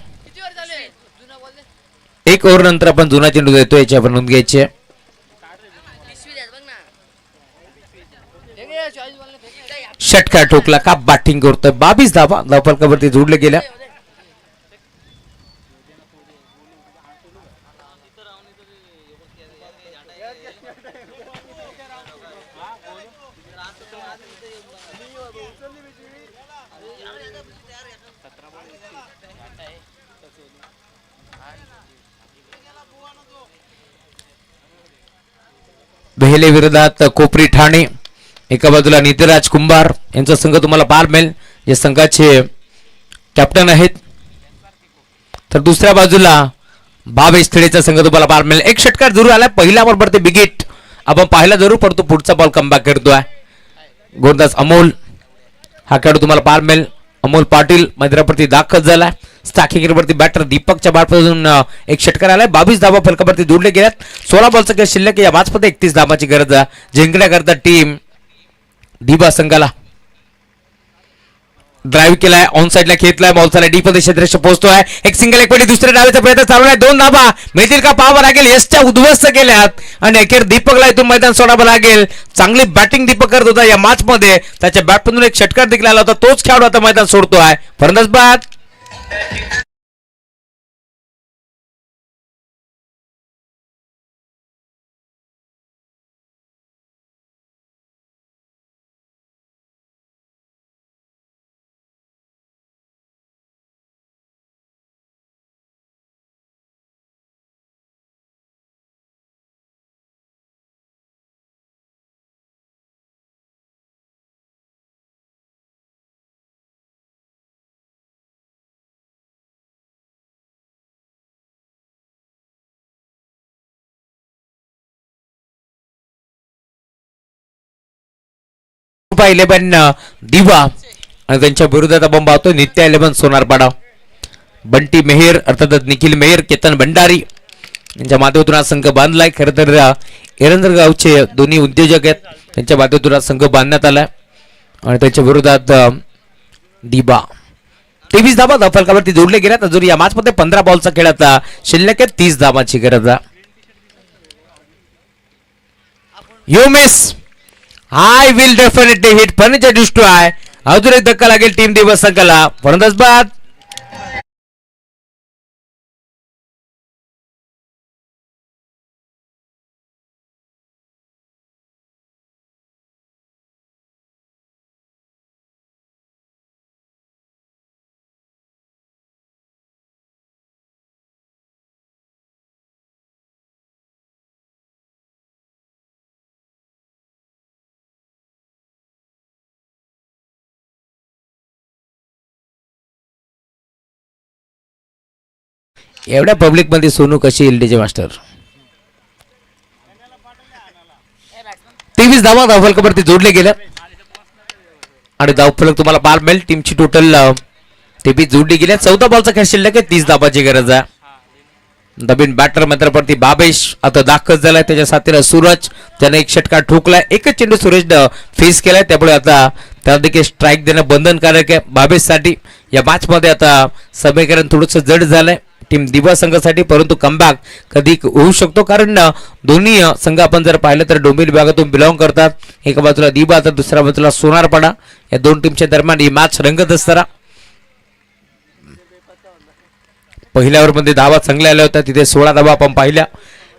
[SPEAKER 5] एक ओव्हर नंतर आपण जुना चेंडू देतो, याची आपण नोंद घ्यायची आहे. षटकार ठोकला का बॅटिंग करतोय. 22 धावा धावफलकावरती जोडले गेल्या. बेहले विरोधात कोपरी ठाणे. एका बाजूला नितीराज कुंभार यांचा संघ तुम्हाला पाहायला मिळेल, जे संघाचे कॅप्टन आहेत. तर दुसऱ्या बाजूला भावेश थेडेचा संघ तुम्हाला पाहायला मिळेल. एक षटकार जरूर आलाय पहिल्या बरोबर ते बिगिट आपण पाहिला जरूर, परंतु पुढचा बॉल कमबॅक करतोय गोरदास अमोल. हा खेळाडू तुम्हाला पाहायला मिळेल. अमोल पाटील मैदानावरती दाखल झालाय. स्टाकिंगवरती बॅटर दीपकच्या बॅटपासून एक षटकार आलाय. 22 धावा फलकावरती जोडले गेल्यात. 16 बॉलचा खेळ शिल्लक. या मॅचमध्ये 31 धावाची गरज जिंकण्याकरता टीम दिबा संघाला. ड्राईव्ह केलाय, ऑन साइडला खेळलाय, बॉल चाललाय डीप मध्ये क्षेत्ररक्षक पोहोचतोय. एक सिंगल एक पडी दुसऱ्या डावीचा प्रयत्न चालू आहे. 2 धावा मिळतील का पाहावं लागेल. यशच्या उद्ध्वस्त केल्यात आणि अखेर दीपकला इथून मैदान सोडावं लागेल. चांगली बॅटिंग दीपक करत होता या मॅच मध्ये. त्याच्या बॅटमधून एक षटकार देखील आला होता. तोच खेळाडू आता मैदान सोडतोय. फलंदाज बाद. सुपर 11 दिवा आणि त्यांच्या विरोधात आपण पाहतो नित्या 11 सोनारपाडा. बंटी मेहेर अर्थातच निखिल मेहेर, केतन भंडारी यांच्या माध्यमातून हा संघ बांधलाय. खरं तर एरंदर गावचे दोन्ही उद्योजक आहेत, त्यांच्या माध्यमातून हा संघ बांधण्यात आलाय आणि त्यांच्या विरोधात दिबा. 23 धावा धावफलकावरती जोडले गेल्यात. अजून या मॅच मध्ये 15 बॉलचा खेळ आता शिल्लक आहे. 30 धावाची गरज. You miss. I will definitely hit furniture destroy. अजून एक धक्का लागेल टीम दिवस संघाला. फलंदाज बाद. एवढ्या पब्लिक मध्ये सोनू कशी येईल डीजे मास्टर. 23 धावा धावफलकावरती जोडले गेल्या आणि धावफलक तुम्हाला पाहायला मिळेल. टीमची टोटल 23 जोडली गेल्या. 14 बॉलचा खेळ शिल्लक आहे. 30 धावाची गरज आहे. नवीन बॅटर मंत्रावरती बाबेश आता दाखल झालाय. त्याच्या साथीला सूरज, त्याने एक षटकार ठोकलाय. एकच चेंडू सुरेश फेस केलाय, त्यामुळे आता त्याला देखील स्ट्राईक देणं बंधनकारक आहे बाबेश साठी. या मॅच मध्ये आता समीकरण थोडंसं जड झालंय टीम दिवा संघासाठी, परंतु कमबॅक कधी होऊ शकतो. कारण दोन्ही संघ आपण जर पाहिलं तर डोंबिवली विभागातून बिलॉंग करतात. एका बाजूला दिबा तर दुसऱ्या बाजूला सोनारपाडा. या दोन टीमच्या दरम्यान ही मॅच रंगत असताना पहिल्या ओव्हरमध्ये धावा चांगल्या आल्या होत्या. तिथे 16 धावा आपण पाहिल्या.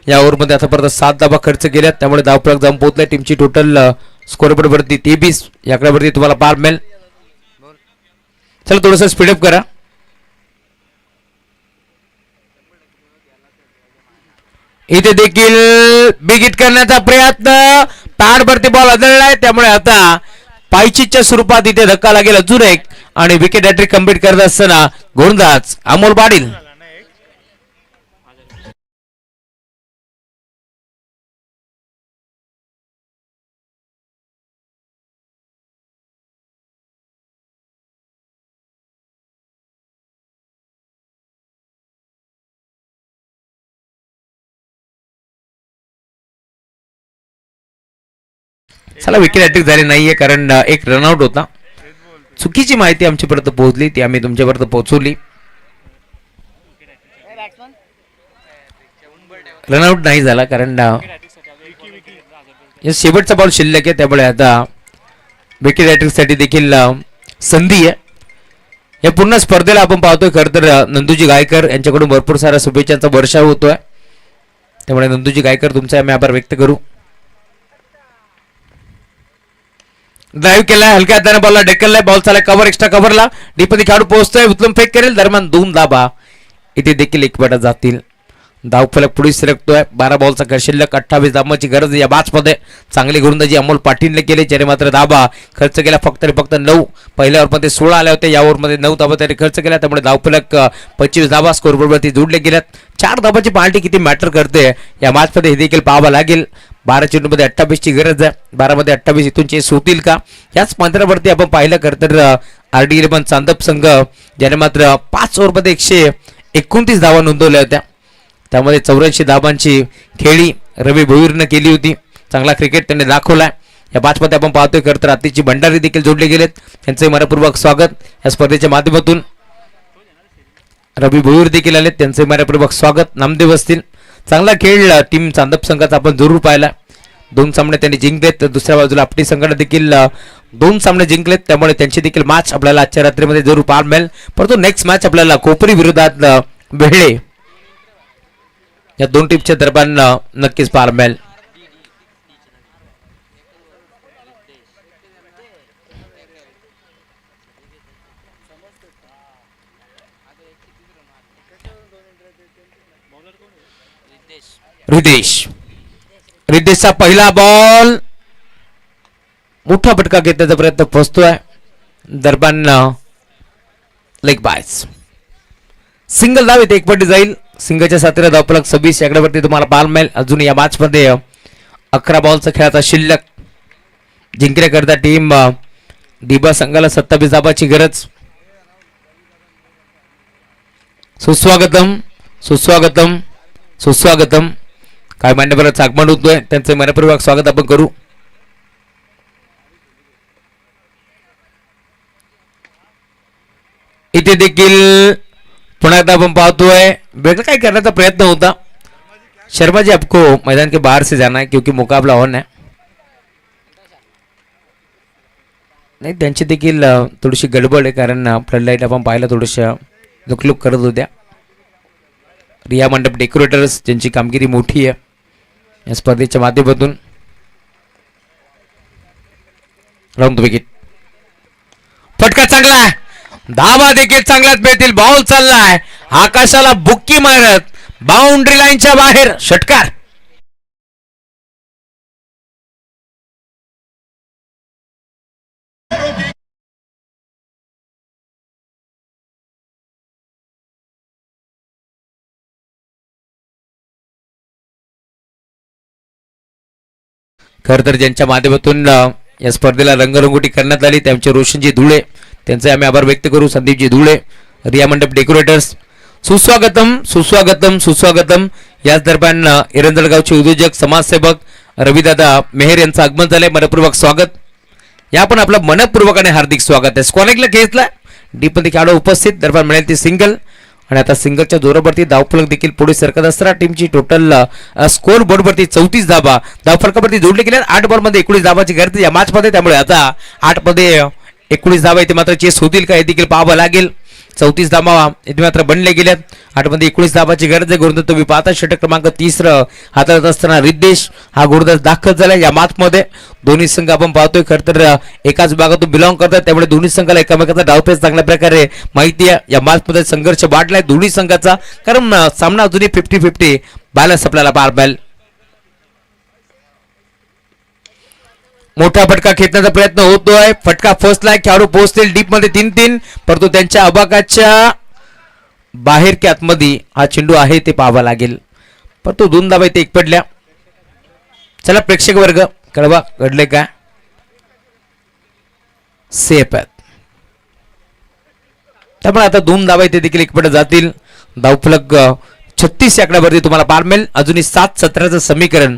[SPEAKER 5] या ओव्हरमध्ये आतापर्यंत 7 धावा खर्च केल्यात, त्यामुळे धावफलक जाऊन पोहोचल्या. टीमची टोटल स्कोअरबोर्ड वरती 23 याकड्यावरती तुम्हाला पार मिळेल. चला थोडंसं स्पीडअप करा. इथे देखील बिग हिट करण्याचा प्रयत्न. पॅड वरती बॉल आदळलाय, त्यामुळे आता पायचीच्या स्वरूपात इथे धक्का लागेल. अजून एक आणि विकेट हॅट्रिक कंप्लीट करत असताना गोलंदाज अमोल पाटील. चला विकेट हॅट्रिक झाली नाहीये कारण एक रनआउट होता. चुकीची माहिती आमच्यापर्यंत पोहोचली ती आम्ही तुमच्यापर्यंत पोहोचवली. रनआउट नाही झाला कारण शेवटचा बॉल शिल्लक आहे त्यामुळे आता विकेट हॅट्रिक साठी देखील संधी आहे. या पूर्ण स्पर्धेला आपण पाहतोय खरं तर नंदूजी गायकर यांच्याकडून भरपूर साऱ्या शुभेच्छांचा वर्षाव होतोय. त्यामुळे नंदूजी गायकर तुमचे आम्ही आभार व्यक्त करू. ड्राईव्ह केलाय हलक्या हाताने बॉलला ढकललाय. बॉल चालाय कव्हर एक्स्ट्रा कव्हरला डीपमध्ये खेळाडू पोहोचतोय उचलून फेक करेल दरम्यान 2 धाबा इथे देखील एक बटा जातील. धावफलक पुढे सरकतोय. 12 बॉलचा शिल्लक 28 धाबांची गरज या मॅच मध्ये. चांगली गोलंदाजी अमोल पाटीलने केली ज्याने मात्र धाबा खर्च केला फक्त 9. पहिल्या ओव्हरमध्ये 16 आले होते. या ओव्हरमध्ये 9 धाबा त्याने खर्च केला त्यामुळे धावफलक 25 धाबा स्कोरबोर्डवरती जोडले गेल्यात. 4 धाबाची पार्टी किती मॅटर करते या मॅच मध्ये हे देखील पाहावं लागेल. 12 चेंडूमध्ये 28 ची गरज आहे. 12 मध्ये 28 इथून चेस होतील का याच मंत्रावरती आपण पाहिलं खरं तर RD इलेव्हन चांदप संघ ज्याने मात्र 5 ओव्हरमध्ये 129 धावा नोंदवल्या होत्या. त्यामध्ये 84 धाबांची खेळी रवी भोईरनं केली होती. चांगला क्रिकेट त्यांनी दाखवलाय. या मॅचमध्ये आपण पाहतोय खरं तर आतिशजी भंडारी देखील जोडले गेलेत. त्यांचे मनपूर्वक स्वागत या स्पर्धेच्या माध्यमातून. रवी भोईर देखील आले त्यांचे मनपूर्वक स्वागत. नामदेव असतील. चांगला खेळ टीम चांदप संघाचा आपण जरूर पाहिला. 2 सामने त्यांनी जिंकलेत तर दुसऱ्या बाजूला आपटी संघाने देखील 2 सामने जिंकलेत त्यामुळे त्यांची देखील मॅच आपल्याला आजच्या रात्रीमध्ये जरूर पाहायला मिळेल. परंतु नेक्स्ट मॅच आपल्याला कोपरी विरोधात बेहळे या 2 टीमच्या दरम्यान नक्कीच पाहायला मिळेल. रितेशचा पहिला बॉल मोठा फटका घेण्याचा प्रयत्न पोहोचतोय दरम्यान लेग बायस. सिंगल धाव इथे एकपट्टी जाईल. सिंगलच्या साथीला धावफलक 26 याकड्यावरती तुम्हाला पाहायला मिळेल. अजून या मॅच मध्ये 11 बॉलचा खेळाचा शिल्लक. जिंकण्याकरता टीम दिबा संघाला 27 धाबाची गरज. सुस्वागतम सुस्वागतम सुस्वागतम. काय मान्यवरांचं आगमन होतोय त्यांचे मनपूर्वक स्वागत आपण करू. इथे देखील पुन्हा एकदा आपण पाहतोय वेगळं काय करण्याचा प्रयत्न होता. शर्मा जी आपको मैदान के बाहर से जाना है क्योंकि मुकाबला ऑन है. नाही त्यांची देखील थोडीशी गडबड आहे कारण फ्लडलाईट आपण पाहिलं थोडंसं लुकलुक करत होत्या. रिया मंडप डेकोरेटर्स ज्यांची कामगिरी मोठी आहे या स्पर्धेच्या माध्यमातून. Round wicket. फटका चांगला आहे. धावा देखील चांगल्याच मिळतील. बॉल चाललाय आकाशाला बुक्की मारत बाउंड्री लाईनच्या बाहेर. षटकार. खरं तर ज्यांच्या माध्यमातून या स्पर्धेला रंगरंगोटी करण्यात आली त्यांचे रोशनजी धुळे त्यांचे आम्ही आभार व्यक्त करू. संदीपजी धुळे रिया मंडप डेकोरेटर्स सुस्वागतम सुस्वागतम सुस्वागतम. याच दरम्यान एरंदळगावचे उद्योजक समाजसेवक रविदादा मेहर यांचं आगमन झालंय. मनपूर्वक स्वागत. या पण आपलं मनपूर्वक आणि हार्दिक स्वागत आहे. स्कॉनिकला घेतला डीपमध्ये खेळाडू उपस्थित दरम्यान मिळेल ती सिंगल आणि आता सिंगलच्या जोरावरती धावफलक देखील पुढे सरकत असताना टीमची टोटल स्कोर बोर्डवरती 34 धाबा धावफलकावरती जोडले गेल्या. 8 बॉलमध्ये 19 धाबाची गरज या मॅच मध्ये त्यामुळे आता 8 मध्ये 19 धाबा इथे मात्र चेस होतील का हे देखील पाहावं लागेल. 34 धाबा इथे मात्र बनले गेल्यात. 8 मध्ये 19 धाबाची गरज आहे. गोलंदाज तुम्ही पाहता षटक क्रमांक 30 हाताळत असताना रिद्देश हा गोलंदाज दाखल झाला या मॅच मध्ये. दोन्ही संघ आपण पाहतोय खरं तर एकाच विभागातून बिलॉंग करतात त्यामुळे दोन्ही संघाला एकमेकांचा डावपेच चांगल्या प्रकारे माहिती आहे. या मॅच मध्ये संघर्ष वाढलाय दोन्ही संघाचा कारण सामना अजूनही 50-50 बॅलन्स आपल्याला पाहायला मिळेल. मोठा फटका खेचण्याचा प्रयत्न होतोय. फटका फसलाय. खेळाडू पोहोचतील डीप मध्ये 3-3, परंतु त्यांच्या अबाकाच्या बाहेर की आतमध्ये हा चेंडू आहे ते पाहावा लागेल. परंतु 2 धावा इथे एक पडल्या. चला प्रेक्षक वर्ग कळवा घडले काय. सेफ आहेत. त्यामुळे आता 2 धावा इथे देखील एकपट जातील. धावफलक 36 आकड्यावरती तुम्हाला पार मिळेल. अजूनही 7-17चं समीकरण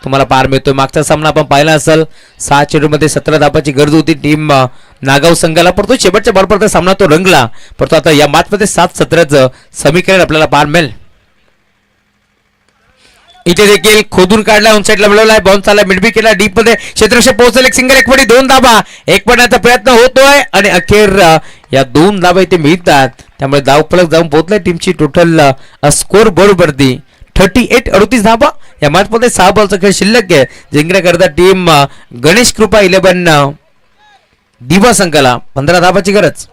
[SPEAKER 5] तुम्हाला पार मिळतोय. मागचा सामना आपण पाहिला असेल 6 चेंडूमध्ये 17 धावाची गरज होती टीम नागाव संघाला, परंतु शेवटच्या बॉलपर्यंत सामना तो रंगला. परंतु आता या मॅचमध्ये 7-17चं समीकरण आपल्याला पार मिळेल. इथे देखील खोदून काढला. ऑन साईडला मिळवलाय. बॉल चालला मिडबी केला. डीप मध्ये क्षेत्ररक्षक पोहोचेल. एक सिंगल एक पडी 2 धावा एक पडण्याचा प्रयत्न होतोय आणि अखेर या 2 धावा इथे मिळतात. त्यामुळे धावफलक जाऊन पोहोचलाय टीमची टोटल स्कोर बोर्डवरती 38-38 धावा. या मॅच मध्ये 6 बॉलचा खेळ शिल्लक आहे. जिंकण्याकरता टीम गणेश कृपा 11 दिवा संघाला 15 धावाची गरज.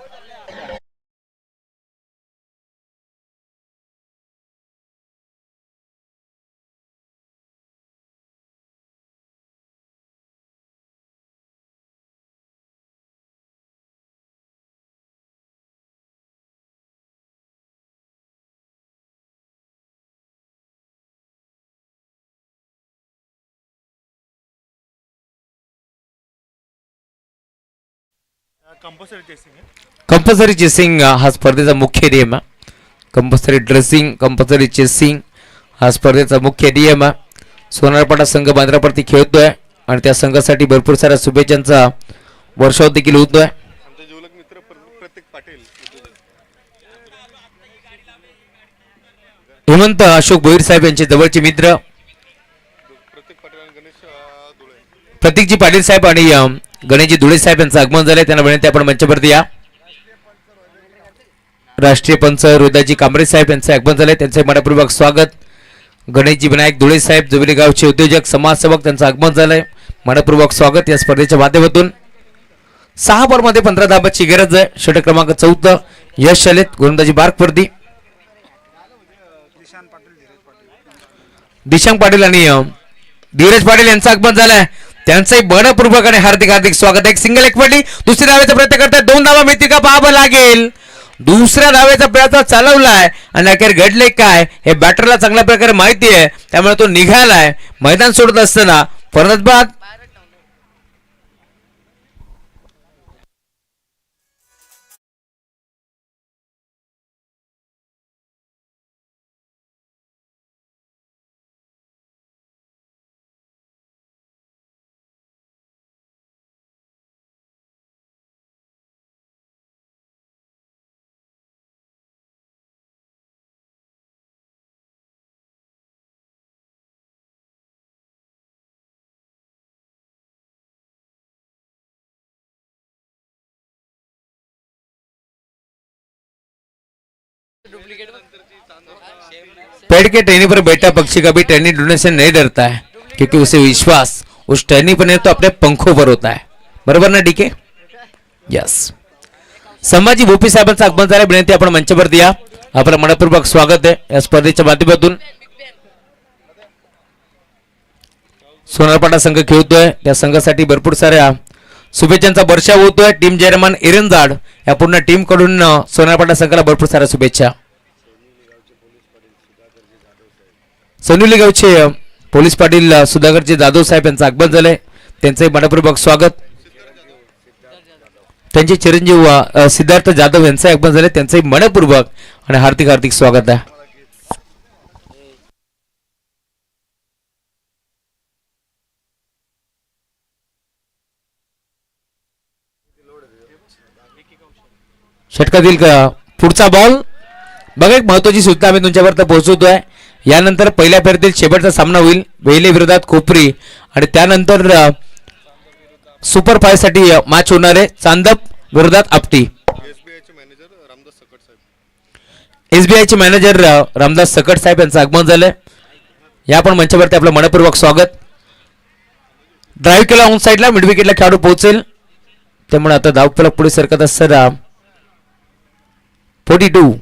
[SPEAKER 5] कंपल्सरी चेसिंग हा स्पर्धेचा मुख्य नियम आहे. कंपल्सरी ड्रेसिंग, कंपल्सरी चेसिंग हा स्पर्धेचा मुख्य नियम आहे. सोनारपाडा संघ बांद्रावरती खेळतोय आणि त्या संघासाठी भरपूर साऱ्या शुभेच्छांचा वर्षाव देखील होतोय. हेमंत अशोक भोईर साहेब यांचे जवळचे मित्र प्रतीकजी पाटील साहेब आणि गणेशजी धुळे साहेब यांचं आगमन झालंय. त्यांना विनंती आपण मंचावरती या. राष्ट्रीय पंच रोहिदाजी कांबरे साहेब यांचं आगमन झालंय. त्यांचे मनपूर्वक स्वागत. गणेशजी विनायक धुळे साहेब जुबिली गावचे उद्योजक समाजसेवक त्यांचं आगमन झालंय. मनपूर्वक स्वागत या स्पर्धेच्या माध्यमातून. 6 बॉलमध्ये 15 धावांची गरज आहे. षटक क्रमांक 14 यश आलेत गोलंदाजी बार्कवरती. दिशांग पाटील आणि धीरज पाटील यांचं आगमन झालंय. त्यांचंही मनपूर्वक आणि हार्दिक हार्दिक स्वागत. एक सिंगल एक पडली. दुसऱ्या धावेचा प्रयत्न करतात. 2 धावा मिळतील का पाहावं लागेल. दुसऱ्या धावेचा प्रयत्न चालवलाय आणि अखेर घडले काय हे बॅटरला चांगल्या प्रकारे माहिती आहे. त्यामुळे तो निघालाय. मैदान सोडत असताना फलंदाज पेड़ के टहनी पर बैठा पक्षी कभी टहनी ढूंढने से नहीं डरता है, क्योंकि उसे विश्वास उस टहनी पर नहीं तो अपने पंखों पर होता है. बरोबर ना डीके? यस. संभाजी भोपी साहेबांचं आगमन झालं. विनंती आपण मंचावरती या. आपलं मनपूर्वक स्वागत आहे या स्पर्धेच्या माध्यमातून. सोनारपाडा संघ खेळतोय. त्या संघासाठी भरपूर साऱ्या शुभेच्छांचा वर्षाव होतोय. टीम चेअरमन इरंजाड या पूर्ण टीम कडून सोनारपाडा संघाला भरपूर साऱ्या शुभेच्छा. सोनुली गावचे पोलीस पाटील सुधाकरजी जाधव साहेब यांचं आगमन झालंय. त्यांचे मनपूर्वक स्वागत. त्यांचे चिरंजीव सिद्धार्थ जाधव यांचं आगमन झालंय. त्यांचंही मनपूर्वक आणि हार्दिक हार्दिक स्वागत आहे. षटकातील पुढचा बॉल बघा. एक महत्वाची सूचना आम्ही तुमच्यापर्यंत पोहोचवतोय. यानंतर पहिल्या फेरीतील शेवटचा सामना होईल वेले विरोधात खोपरी आणि त्यानंतर सुपर 5 साठी मॅच होणार आहे चांदप विरोधात आपटी. एसबीआयचे मॅनेजर रामदास सकट साहेब यांचं आगमन झालंय. या पण मंचावरती आपलं मनपूर्वक स्वागत. ड्राईव्ह केला ऑन साईडला मिड विकेटला खेळाडू पोहोचेल. त्यामुळे आता धावफलक पुढे सरकत असताना 42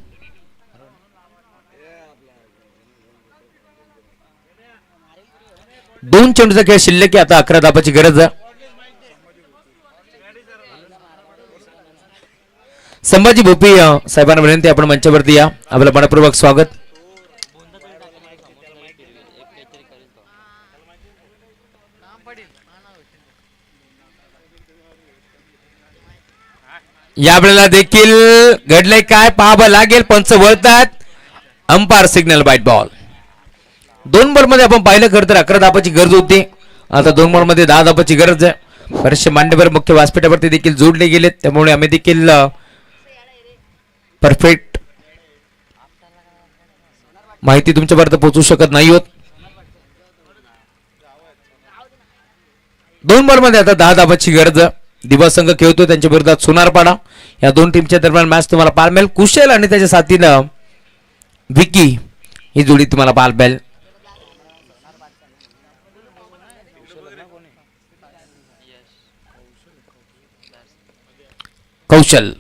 [SPEAKER 5] 2 चेंडूचा खेळ शिल्लक आहे. आता 11 धावांची गरज आहे. संभाजी भोपी साहेबांना विनंती, आपण मंचावरती या. आपलं मनपूर्वक स्वागत. यावेळेला देखील घडलंय काय पाहावं लागेल. पंच वळतात, umpire signal bite ball. 2 ball मध्ये आपण पाहिलं खरं तर 11 धाबाची गरज होती. आता 2 बॉल मध्ये 10 धाबाची गरज आहे. बरेचसे मान्यवर मुख्य व्यासपीठावरती देखील जोडले गेलेत, त्यामुळे आम्ही देखील परफेक्ट माहिती तुमच्यापर्यंत पोहोचू शकत नाही आहोत. 2 बॉल मध्ये आता 10 धाबाची गरज. दिवा संघ खेळतो त्यांच्या विरोधात सोनारपाडा. या 2 टीमच्या दरम्यान मॅच तुम्हाला पाहायला मिळेल. कुशल आणि त्याच्या साथीनं विकी ही जोडी तुम्हाला पाहायला मिळेल. कौशल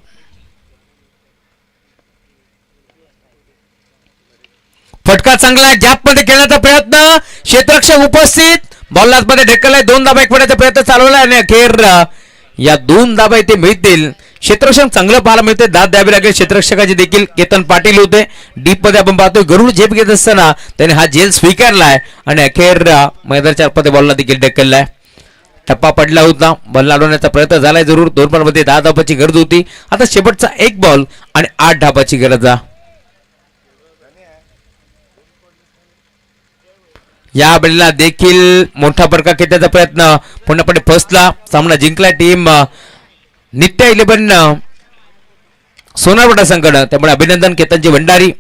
[SPEAKER 5] फटका चांगला गॅप मध्ये खेळण्याचा प्रयत्न, क्षेत्ररक्षक उपस्थित, बॉल मध्ये ढकललाय. 2 धाबा एकवटायचा प्रयत्न चालवला आणि अखेर या 2 धाबा इथे मिळतील. क्षेत्ररक्षक चांगलं पाहायला मिळते. दाद द्यावी लागेल क्षेत्ररक्षकाचे देखील. केतन पाटील होते डीप मध्ये. आपण पाहतोय गरुड झेप घेत असताना त्याने हा झेल स्वीकारलाय आणि अखेर मैदानाच्या आतमध्ये बॉलला देखील ढकललाय. टप्पा पडला होता, बॉल लावण्याचा प्रयत्न झालाय जरूर. 2 बॉल मध्ये 10 धाबाची गरज होती. आता शेवटचा 1 बॉल आणि 8 धाबाची गरज. या वेळेला देखील मोठा फरका खेळण्याचा प्रयत्न पूर्णपणे फसला. सामना जिंकला टीम नित्या 11 सोनारपाडा संघ. त्यामुळे अभिनंदन केतनजी भंडारी.